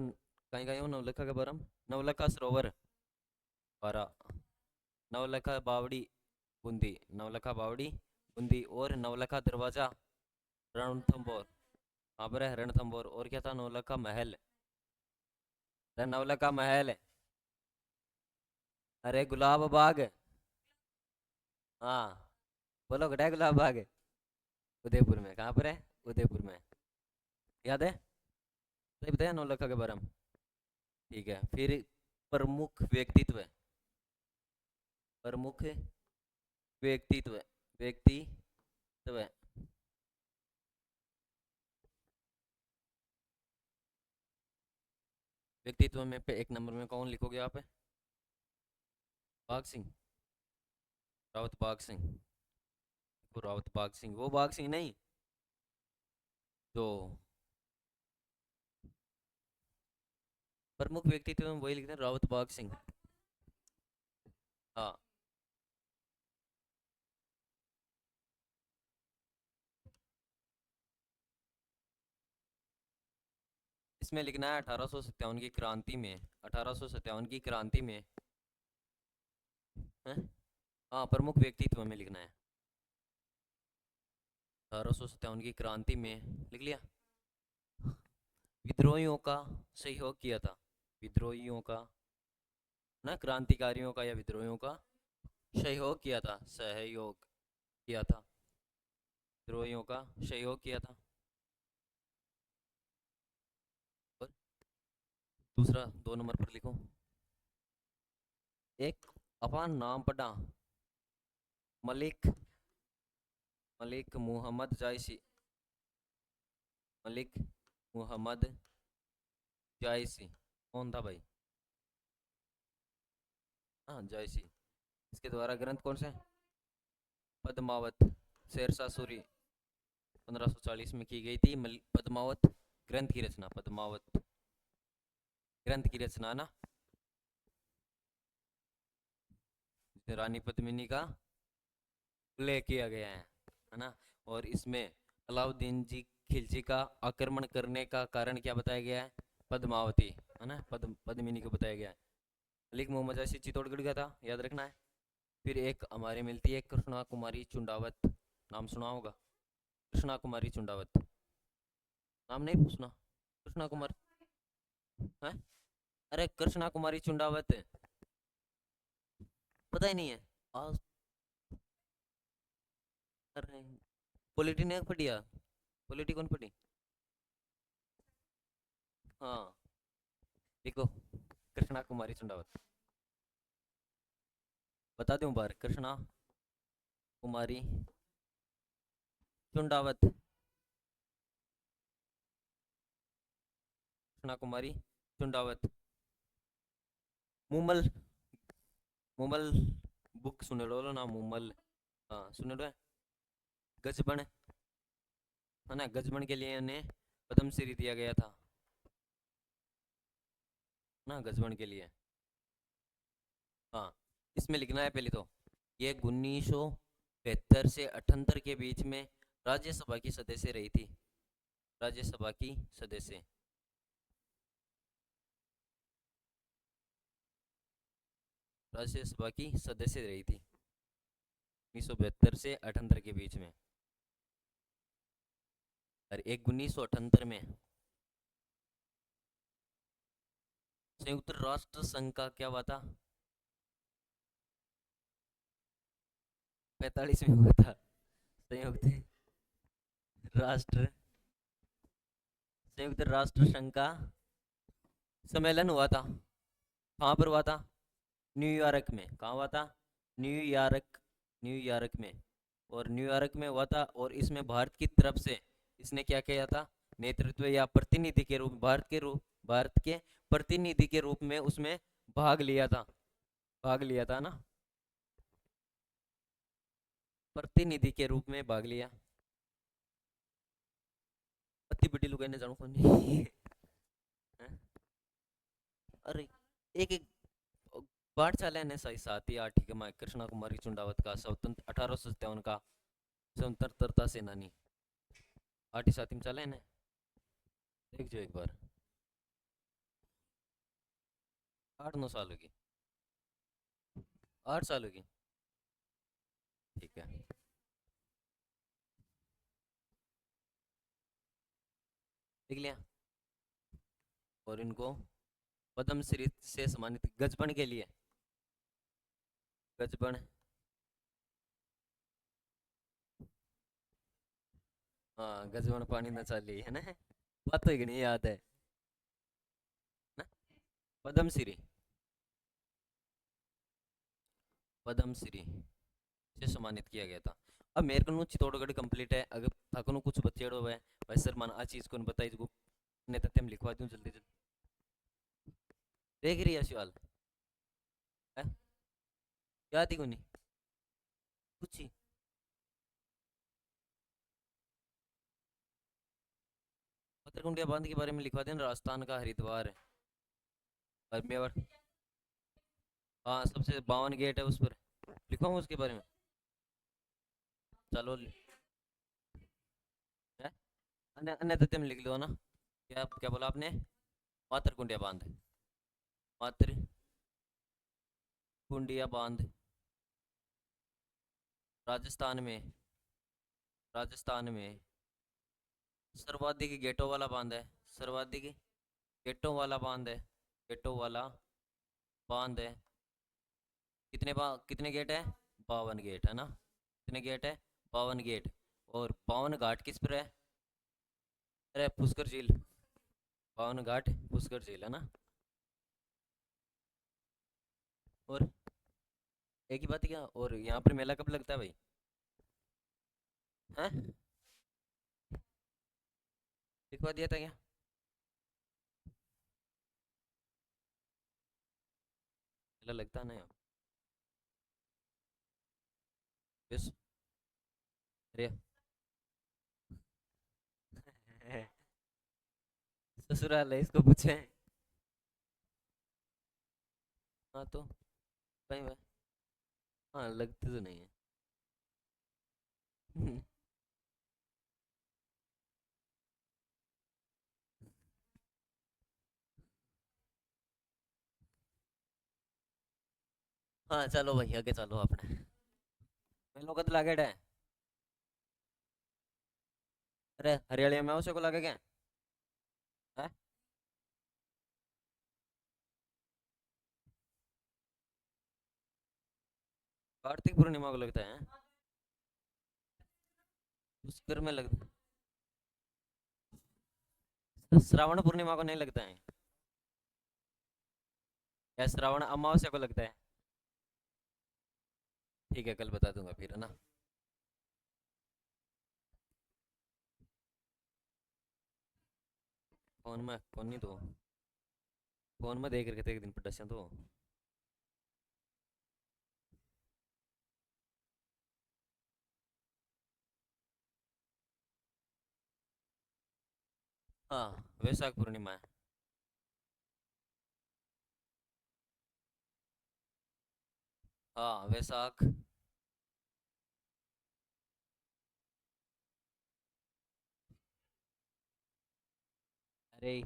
कहीं कहीं हो नवलखा के बारे में? नवलखा सरोवर पारा, नवलखा बावड़ी बूंदी, नवलखा बावड़ी बूंदी। और नवलखा दरवाजा रणथंबोर, कहाँ पर है? रणथंबोर। और क्या था? नवलखा महल, अरे नवलखा महल। अरे गुलाब बाग। हाँ बोलो कटा है गुलाब बाग? उदयपुर में। कहाँ पर है? उदयपुर में। याद है? सही बताया नौलखा के बारे में। ठीक है फिर प्रमुख व्यक्तित्व, प्रमुख व्यक्तित्व, व्यक्तित्व व्यक्तित्व में पे एक नंबर में कौन लिखोगे आप? बाग सिंह, रावत बाग सिंह। वो रावत बाग सिंह, वो बाग सिंह नहीं जो प्रमुख व्यक्तित्व में वही लिखते हैं, रावत बाग सिंह। हाँ इसमें लिखना है 1857 की क्रांति में, 1857 की क्रांति में है। हाँ प्रमुख व्यक्तित्व में लिखना है, 1857 की क्रांति में लिख लिया। विद्रोहियों का सहयोग किया था, विद्रोहियों का ना, क्रांतिकारियों का या विद्रोहियों का सहयोग किया था, सहयोग किया था, विद्रोहियों का सहयोग किया था। और दूसरा 2 नंबर पर लिखो। एक अफान नाम पढ़ा, मलिक, मलिक मुहम्मद जायसी, मलिक मुहम्मद जायसी कौन था भाई? हाँ जायसी। इसके द्वारा ग्रंथ कौन सा है? पद्मावत, शेरशाह सूरी 1540 में की गई थी पद्मावत ग्रंथ की रचना, पद्मावत ग्रंथ की रचना ना, रानी पद्मिनी का उल्लेख किया गया है ना। और इसमें अलाउद्दीन जी खिलजी का आक्रमण करने का कारण क्या बताया गया है? पद्मावती, है ना, पद्मिनी को बताया गया है। मलिक मोहम्मद जैसी चित्तौड़गढ़ का था, याद रखना है। फिर एक हमारे मिलती है कृष्णा कुमारी चुंडावत, नाम सुना होगा। कृष्णा कुमारी चुंडावत, नाम नहीं पूछना। कृष्णा कुमार है, अरे कृष्णा कुमारी चुंडावत, पता ही नहीं है। आज अरे पॉलिटी ने पढ़िया, पॉलिटी कौन पढ़ी। हाँ, देखो कृष्णा कुमारी चुंडावत, बता दूं बार, कृष्णा कुमारी चुंडावत, कृष्णा कुमारी चुंडावत। मुमल, मुमल बुक सुन लो ना, मुमल। हाँ सुन लो है। गजबन, है ना, गजबन के लिए उन्हें पद्मश्री दिया गया था ना, गजबन के लिए। हाँ, इसमें लिखना है पहले तो, ये 1972 से 78 के बीच में राज्यसभा की सदस्य रही थी, राज्यसभा की सदस्य, राज्यसभा की सदस्य रही थी 1972 से 78 के बीच में। और एक 1978 में संयुक्त राष्ट्र संघ का क्या हुआ था, 45 में हुआ था। संयुक्त राष्ट्र, संयुक्त राष्ट्र संघ का सम्मेलन हुआ था। कहाँ पर हुआ था, न्यूयॉर्क में। कहाँ हुआ था, न्यूयॉर्क, न्यूयॉर्क में। और न्यूयॉर्क में हुआ था, और इसमें भारत की तरफ से इसने क्या किया था, नेतृत्व या प्रतिनिधि के रूप, भारत के प्रतिनिधि के रूप में उसमें भाग लिया था, भाग लिया था ना, प्रतिनिधि के रूप में भाग लिया। अति बड़ी लोग ने जानू कौन नहीं। अरे एक एक पाठशाला ने सही साथ ही आठ के माँ कृष्णा कुमारी चुंडावत का स्वतंत्र 1857 का स्वतंत्रता सेनानी, आठ ही साथी में चला है ना, देख जो एक बार। 8 9 साल होगी, 8 साल होगी, ठीक है। देख लिया। और इनको पद्मश्री से सम्मानित गजबन के लिए, गजबन, हाँ गजबन पानी न चाली, है ना, बात तो एक नहीं याद है ना, पद्मश्री, पद्मश्री से सम्मानित किया गया था। अब मेरे को चित्तौड़गढ़ कंप्लीट है, अगर थाको कुछ बचेड़ो है भाई सर मान आ चीज को बताई जो ने तथ्य में लिखवा दूं जल्दी जल्दी। देख रही है शिवाल है, याद ही को नहीं कुछ ही। पत्थरकुंडिया बांध के बारे में लिखवा देना, राजस्थान का हरिद्वार है, और मेवाड़। हाँ सबसे 52 गेट है उस पर, लिखवाऊंगा उसके बारे में। चलो है, अन्य अन्य तथ्य में लिख लो ना। क्या क्या बोला आपने, मातर कुंडिया बांध, मातर कुंडिया बांध राजस्थान में, राजस्थान में सर्वाधिक गेटों वाला बांध है, सर्वाधिक गेटों वाला बांध है, गेटों वाला बांध है। कितने गेट है, 52 गेट है ना, कितने गेट है, 52 गेट। और 52 घाट किस पर है, अरे पुष्कर झील, 52 घाट पुष्कर झील है ना। और एक ही बात क्या, और यहाँ पर मेला कब लगता है भाई, हैं, लिखवा दिया था क्या, मेला लगता नहीं अब। यस, अरे ससुराल है, इसको पूछे। हाँ तो भाई भाई, हाँ लगते तो नहीं है। हाँ चलो भाई आगे चलो आपने। मेलो कद लागेड़ा है। अरे हरियाणा में उसे को लगे क्या है। कार्तिक पूर्णिमा को लगता है। पुष्कर में लगता है, श्रावण पूर्णिमा को नहीं लगता है। या श्रावण अमावस्या को लगता है। ठीक है कल बता दूंगा फिर है ना। फोन में कौन नहीं तो फोन में देख रखे थे एक दिन प्रदर्शन तो। हाँ वैशाख पूर्णिमा है। हाँ वैशाख। अरे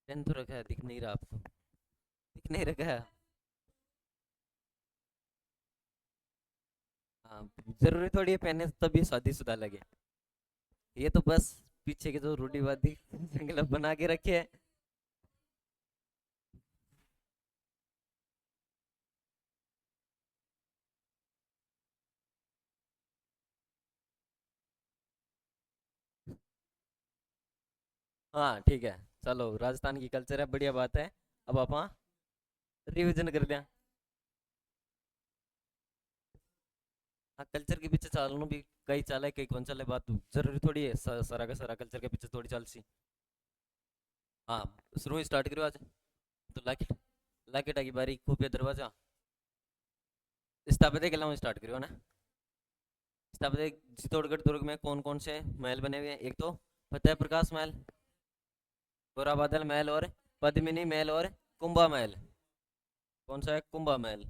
टेंथ तो रखा है दिख नहीं रहा आपको। दिख नहीं रखा है। हाँ जरूरी थोड़ी है पहने तभी शादीशुदा लगे। ये तो बस पीछे के जो रूढ़िवादी जंगल बना के रखे है। हाँ ठीक है। चलो राजस्थान की कल्चर है बढ़िया बात है। अब आप रिविजन कर लिया। हाँ कल्चर के पीछे चालू भी कई चाल है कई कौन चाल है बात जरूरी थोड़ी है सारा का सारा कल्चर के पीछे थोड़ी चाल सी। हाँ शुरू स्टार्ट करो आज। तो लाकेट लाकेटा की बारी खुफिया दरवाजा स्थापित के लाऊं स्टार्ट करो ना। स्थापित चित्तौड़गढ़ दुर्ग में कौन कौन से महल बने हुए हैं। एक तो फतेह प्रकाश महल, गोरा बादल महल और पद्मिनी महल और कुंभा महल। कौन सा है कुंभा महल।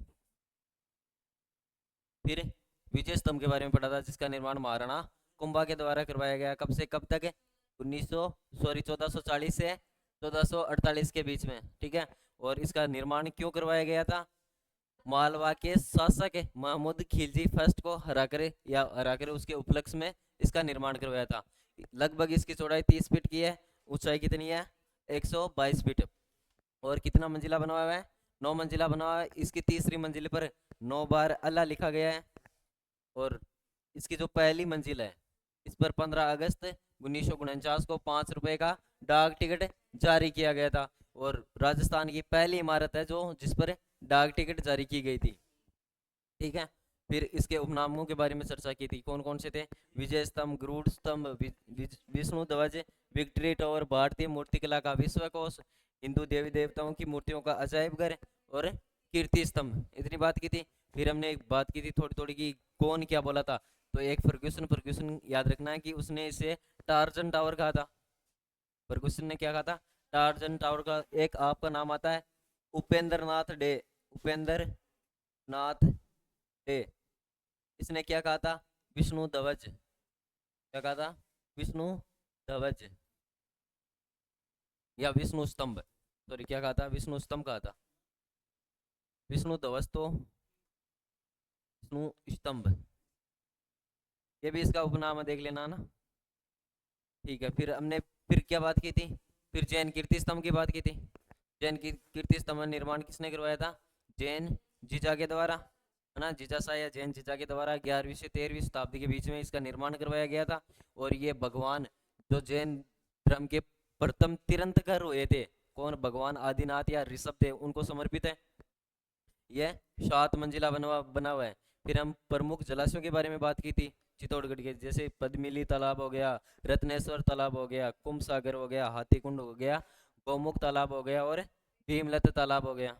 फिर विजय स्तंभ के बारे में पढ़ा था जिसका निर्माण महाराणा कुंभा के द्वारा करवाया गया कब से कब तक है। 1900 सॉरी 1440 से 1448 के बीच में ठीक है। और इसका निर्माण क्यों करवाया गया था। मालवा के शासक महमूद खिलजी फर्स्ट को हराकर उसके उपलक्ष्य में इसका निर्माण करवाया था। लगभग इसकी चौड़ाई 30 फीट की है। ऊंचाई कितनी है 122 फीट। और कितना मंजिला बना हुआ है 9 मंजिला बना हुआ है। इसकी तीसरी मंजिल पर 9 बार अल्लाह लिखा गया है। और इसकी जो पहली मंजिल है इस पर 15 अगस्त 1949 को 5 रुपए का डाक टिकट जारी किया गया था। और राजस्थान की पहली इमारत है जो जिस पर डाक टिकट जारी की गई थी। ठीक है। फिर इसके उपनामों के बारे में चर्चा की थी कौन कौन से थे। विजय स्तंभ, गरुड़ स्तंभ, विष्णु ध्वज, विक्ट्री टावर, भारतीय मूर्तिकला का विश्वकोश, हिंदू देवी देवताओं की मूर्तियों का अजायब घर और कीर्ति स्तंभ। इतनी बात की थी। फिर हमने एक बात की थी थोड़ी थोड़ी की कौन क्या बोला था। तो एक फर्ग्यूसन फर्ग्यूसन याद रखना है कि उसने इसे टार्जन टावर कहा था। फर्गुसन ने क्या कहा था टार्जन टावर का। एक आपका नाम आता है उपेंद्र नाथ डे। उपेंद्र नाथ डे। इसने क्या कहा था विष्णु ध्वज। क्या कहा था विष्णु ध्वज या विष्णु स्तंभ। सॉरी क्या कहा था विष्णु स्तंभ कहा था। विष्णु ध्वज तो विष्णु स्तंभ। ये भी इसका उपनाम है देख लेना ना। ठीक है। फिर हमने फिर क्या बात की थी। फिर जैन कीर्ति स्तंभ की बात की थी। जैन की कीर्ति स्तंभ का निर्माण किसने करवाया था जैन जीजा के द्वारा है ना। जीजा शाह या जैन जीजा के द्वारा 11वीं से 13वीं शताब्दी के बीच में इसका निर्माण करवाया गया था। और ये भगवान जो जैन धर्म के प्रथम तीर्थंकर हुए थे कौन भगवान आदिनाथ या ऋषभ देव उनको समर्पित है। यह 7 मंजिला बना हुआ है। फिर हम प्रमुख जलाशयों के बारे में बात की थी चित्तौड़गढ़ के जैसे पद्मिली तालाब हो गया, रत्नेश्वर तालाब हो गया, कुंभ सागर हो गया, हाथीकुंड हो गया, गौमुख तालाब हो गया और भीमलत तालाब हो गया।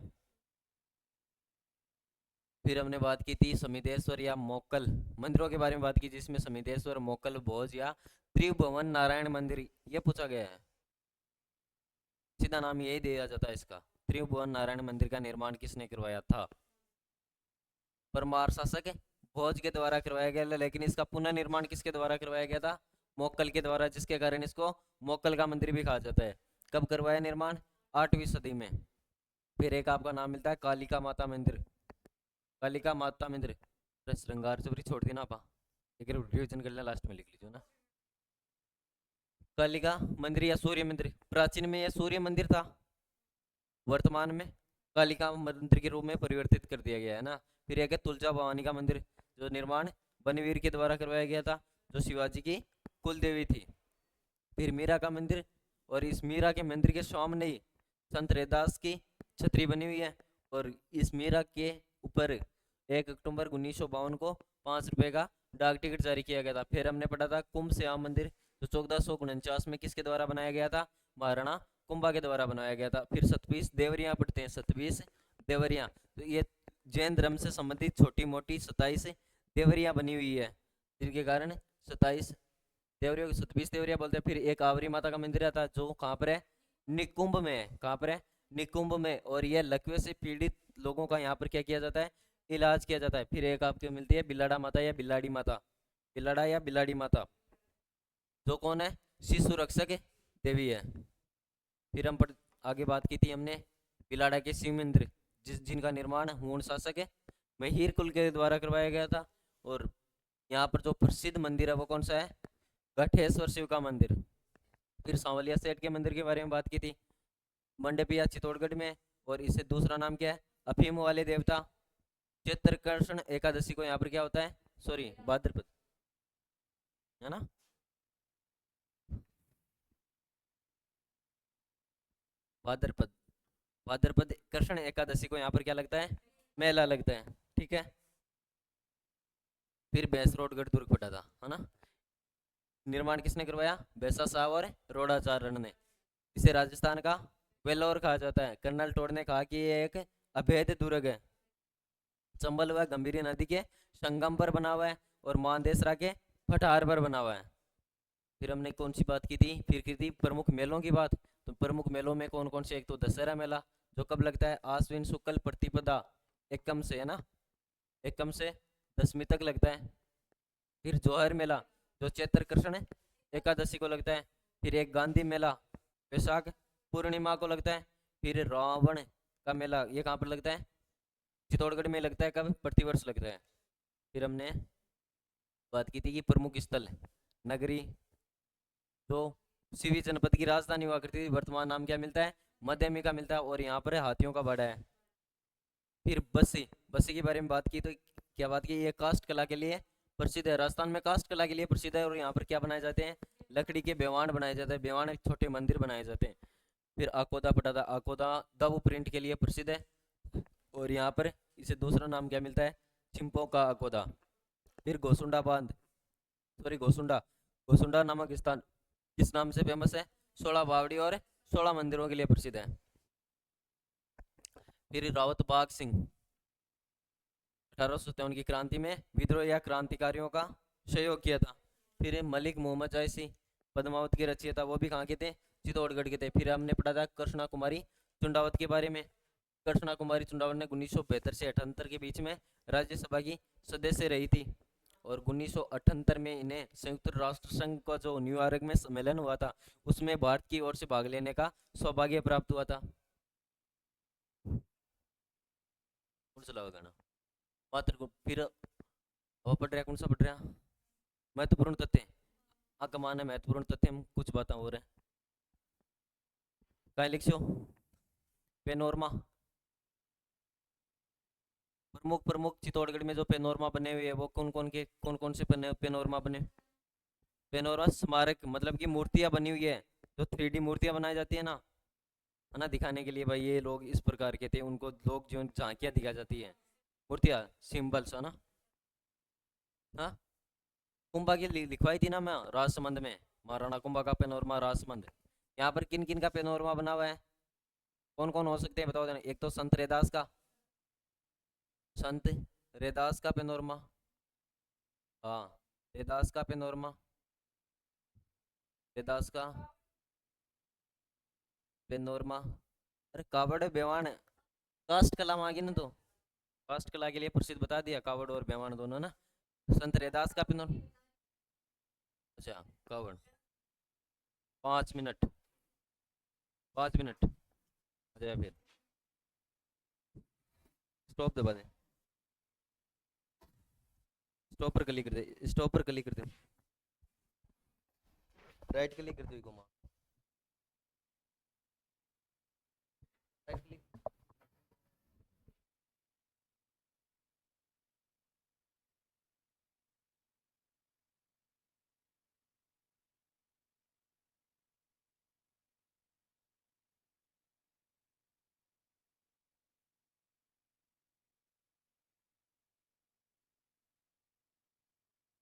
फिर हमने बात की थी समितेश्वर या मोक्कल मंदिरों के बारे में बात की जिसमें समितेश्वर, मोक्कल, भोज या त्रिभुवन नारायण मंदिर ये पूछा गया है। सीधा नाम यही दिया जाता है इसका। त्रिभुवन नारायण मंदिर का निर्माण किसने करवाया था। परमार शासक भोज के द्वारा करवाया गया लेकिन इसका पुनर्निर्माण किसके द्वारा करवाया गया था मोक्कल के द्वारा जिसके कारण इसको मोक्कल का मंदिर भी कहा जाता है। कब करवाया निर्माण 8वीं सदी में। फिर एक आपका नाम मिलता है कालिका माता मंदिर। कालिका माता मंदिर, श्रृंगार चोरी छोड़ दी ना आपा, एक रिविजन कर लेना, लास्ट में लिख लीजिए ना। कालिका मंदिर या सूर्य मंदिर, प्राचीन में यह सूर्य मंदिर था, वर्तमान में कालिका मंदिर के रूप में परिवर्तित कर दिया गया है ना। फिर एक है तुलजा भवानी का मंदिर, जो निर्माण बनवीर के द्वारा करवाया गया था, जो शिवाजी की कुल देवी थी। फिर मीरा का मंदिर, और इस मीरा के मंदिर के सामने ही संत रैदास की छतरी बनी हुई है, और इस मीरा के ऊपर 1 अक्टूबर 1952 को 5 रुपए का डाक टिकट जारी किया गया था। फिर हमने पढ़ा था कुंभ श्याम मंदिर, जो 1449 में किसके द्वारा बनाया गया था, महाराणा कुंभा के द्वारा बनाया गया था। फिर 27 देवरियां पढ़ते हैं, 27 देवरियां, तो ये जैन धर्म से संबंधित छोटी मोटी 27 देवरियां बनी हुई है, जिनके कारण 27 देवरियों की 27 देवरिया बोलते हैं। फिर एक आवरी माता का मंदिर आता है, जो कहाँ पर है, निकुंभ में है। कहाँ पर है, निकुंभ में। और यह लकवे से पीड़ित लोगों का यहाँ पर क्या किया जाता है, इलाज किया जाता है। फिर एक आपको मिलती है बिलाड़ा माता या बिलाड़ी माता, बिलाड़ा या बिलाड़ी माता, जो कौन है, शिशु रक्षक देवी है। फिर हम आगे बात की थी हमने बिलाड़ा के शिव मंदिर, जिनका निर्माण हूण शासक है महिर कुल के द्वारा करवाया गया था। और यहाँ पर जो प्रसिद्ध मंदिर है वो कौन सा है, गठेश्वर शिव का मंदिर। फिर सांवलिया सेठ के मंदिर के बारे में बात की थी, मंडपिया चित्तौड़गढ़ में, और इसे दूसरा नाम क्या है, अफीम वाले देवता। चित्रकर्षण एकादशी को यहाँ पर क्या होता है, सॉरी भाद्रपद, है ना, भाद्रपद, भाद्रपद कृष्ण एकादशी को यहाँ पर क्या लगता है, मेला लगता है, ठीक है। फिर भैंसरोडगढ़ दुर्ग पड़ा था, है ना, निर्माण किसने करवाया, बैसा साहब और रोडाचारण ने। इसे राजस्थान का वेल्लोर कहा जाता है। कर्नल टोड ने कहा कि ये एक अभेद दुर्ग है, चंबल व गंभीरी नदी के संगम पर बना हुआ है, और मानदेसरा के पठार पर बना हुआ है। फिर हमने कौन सी बात की थी, फिर की थी प्रमुख मेलों की बात। तो प्रमुख मेलों में कौन कौन से, एक तो दशहरा मेला, जो कब लगता है, आश्विन शुक्ल प्रतिपदा एकम से, है ना, एकम से दशमी तक लगता है। फिर जौहर मेला, जो चैत्र कृष्ण एकादशी को लगता है। फिर एक गांधी मेला वैशाख पूर्णिमा को लगता है। फिर रावण का मेला, ये कहाँ पर लगता है, चित्तौड़गढ़ में लगता है, कब, प्रतिवर्ष लगता है। फिर हमने बात की थी कि प्रमुख स्थल नगरी, जो सीवी जनपद की राजधानी हुआ करती थी, वर्तमान नाम क्या मिलता है, मध्यमिका मिलता है, और यहाँ पर हाथियों का बाड़ा है। फिर बस्सी, बस्सी के बारे में बात की तो क्या बात की, ये कास्ट कला के लिए प्रसिद्ध है, राजस्थान में कास्ट कला के लिए प्रसिद्ध है। और यहाँ पर क्या बनाए जाते हैं, लकड़ी के बेवान बनाए जाते हैं, बेवान एक छोटे मंदिर बनाए जाते हैं। फिर आकोदा पटा था, आकोदा दव प्रिंट के लिए प्रसिद्ध है, और यहाँ पर इसे दूसरा नाम क्या मिलता है, चिंपो का आकोदा। फिर घोसुंडा बांध, सॉरी घोसुंडा, घोसुंडा नामक स्थान किस नाम से फेमस है, 16 बावड़ी और 16 मंदिरों के लिए प्रसिद्ध है। फिर रावत बाग सिंह 1857 की क्रांति में विद्रोह या क्रांतिकारियों का सहयोग किया था। फिर मलिक मोहम्मद जायसी पद्मावत के रचयिता, वो भी कहाँ के थे, चित्तौड़गढ़ के थे। फिर हमने पढ़ा था कृष्णा कुमारी चुंडावत के बारे में। कृष्णा कुमारी चुंडावत ने 1972 से 78 के बीच में राज्यसभा की सदस्य रही थी, और 1978 में इन्हें संयुक्त राष्ट्र संघ का जो न्यूयॉर्क में सम्मेलन हुआ था, उसमें भारत की ओर से भाग लेने का सौभाग्य प्राप्त हुआ था। गाना मात्र को फिर वो पढ़ रहा, कौन सा पढ़ रहा, महत्वपूर्ण तथ्य, आगमान है महत्वपूर्ण तथ्य, हम कुछ बातें हो रहे हैं, कहीं लिखो, पेनोरमा, प्रमुख प्रमुख चित्तौड़गढ़ में जो पेनोरमा बने हुए हैं, वो कौन कौन से पेनोरमा बने, पेनोरमा स्मारक, मतलब कि मूर्तियां बनी हुई है, जो 3D मूर्तियां बनाई जाती है ना, है ना, दिखाने के लिए भाई ये लोग इस प्रकार के थे, उनको लोग जो झांकियां दिखाई जाती है, मूर्तियां, सिंबल्स, है ना। हाँ, कुंभा की लिखवाई थी ना मैं राजसमंद में, महाराणा कुंभा का पेनोरमा राजसमंद। यहाँ पर किन किन का पेनोरमा बना हुआ है, कौन कौन हो सकते हैं बताओ देना। एक तो संत रैदास का, संत रैदास का पेनोरमा, हाँ, रैदास का पेनोरमा, रैदास का पेनोरमा। अरे कावड़ बेवान, कास्ट कला मांगी ना, तो कास्ट कला के लिए प्रसिद्ध बता दिया, कावड़ और बेवान दोनों ना। संत रैदास का पेनोरमा, अच्छा कावड़, 5 मिनट, 5 मिनट, अच्छा फिर स्टॉप दबा दें। स्टॉप पर क्लिक कर दे, स्टॉप पर क्लिक कर दे, राइट क्लिक कर दे, घुमा।